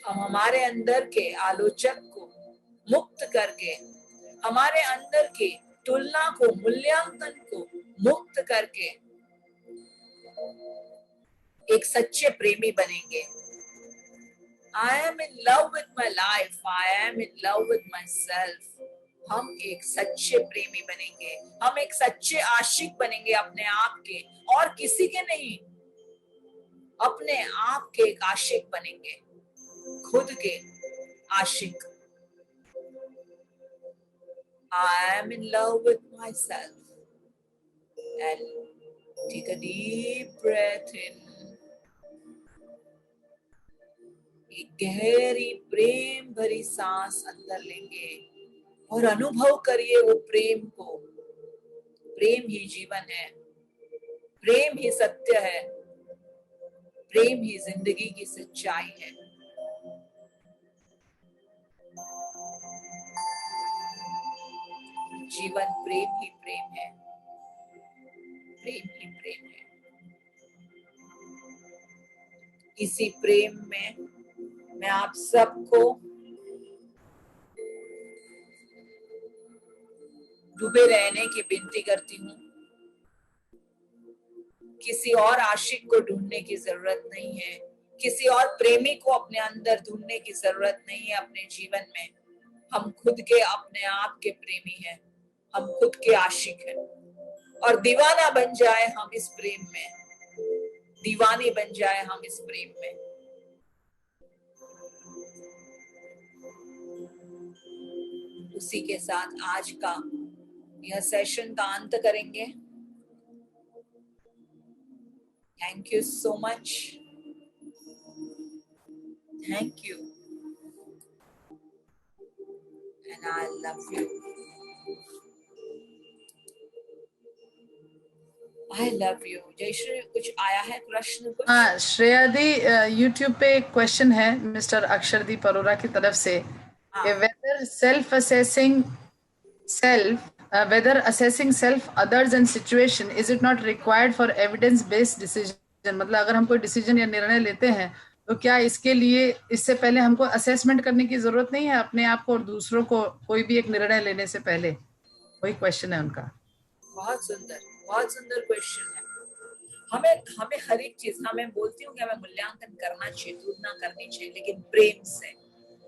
हम हमारे अंदर के आलोचक को मुक्त करके, हमारे अंदर की तुलना को, मूल्यांकन को मुक्त करके एक सच्चे प्रेमी बनेंगे। I am in love with my life. I am in love with myself. हम एक सच्चे प्रेमी बनेंगे, हम एक सच्चे आशिक बनेंगे अपने आप के, और किसी के नहीं, अपने आप के एक आशिक बनेंगे, खुद के आशिक। I am in love with myself. And take a deep breath in. एक गहरी प्रेम भरी सांस अंदर लेंगे और अनुभव करिए वो प्रेम को। प्रेम ही जीवन है, प्रेम ही सत्य है, प्रेम ही जिंदगी की सच्चाई है। जीवन प्रेम ही प्रेम है, प्रेम ही प्रेम है। इसी प्रेम में मैं आप सबको डूबे रहने की विनती करती हूँ किसी और आशिक को ढूंढने की जरूरत नहीं है, किसी और प्रेमी को अपने अंदर ढूंढने की जरूरत नहीं है अपने जीवन में। हम खुद के अपने आप के प्रेमी हैं, हम खुद के आशिक हैं, और दीवाना बन जाए हम इस प्रेम में, दीवाने बन जाए हम इस प्रेम में। उसी के साथ आज का यह सेशन का अंत करेंगे। Thank you so much, thank you, and I love you, I love you. Jayshree, कुछ आया है प्रश्न? कुछ? हाँ श्रेया दी, यूट्यूब पे एक क्वेश्चन है मिस्टर अक्षरदीप अरोरा की तरफ से, whether self assessing self whether assessing self, others and situation is it not required for evidence based decision? मतलब अगर हम कोई डिसीजन या निर्णय लेते हैं तो क्या इसके लिए इससे पहले हमको असेसमेंट करने की जरूरत नहीं है अपने आप को और दूसरों को, कोई भी एक निर्णय लेने से पहले? वही क्वेश्चन है उनका। बहुत सुंदर क्वेश्चन है। हमें हर एक चीज, मैं बोलती हूँ कि हमें मूल्यांकन करना चाहिए, तुलना करनी चाहिए, लेकिन प्रेम से,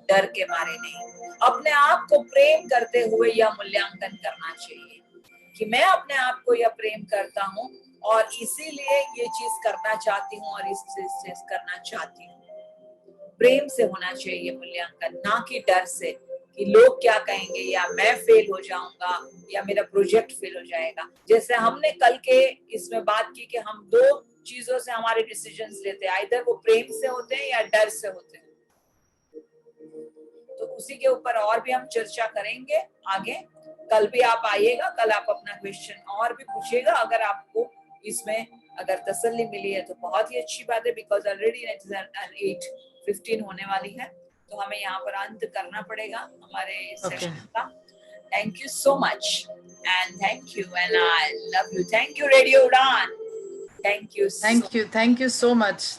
डर के मारे नहीं। अपने आप को प्रेम करते हुए यह मूल्यांकन करना चाहिए कि मैं अपने आप को यह प्रेम करता हूँ और इसीलिए ये चीज करना चाहती हूँ और इस चीज करना चाहती हूँ। प्रेम से होना चाहिए मूल्यांकन, ना कि डर से कि लोग क्या कहेंगे, या मैं फेल हो जाऊंगा, या मेरा प्रोजेक्ट फेल हो जाएगा। जैसे हमने कल के इसमें बात की कि हम दो चीजों से हमारे डिसीजंस लेते हैं, आइदर वो प्रेम से होते हैं या डर से होते हैं। तो उसी के ऊपर और भी हम चर्चा करेंगे आगे। कल भी आप आइएगा, कल आप अपना क्वेश्चन और भी पूछिएगा। अगर आपको इसमें अगर तसल्ली मिली है तो बहुत ही अच्छी बात है, बिकॉज ऑलरेडी 8:15 होने वाली है, तो हमें यहाँ पर अंत करना पड़ेगा हमारे सेशन का। Thank you so much and thank you and I love you. Thank you radio Udaan, thank you, thank you so much.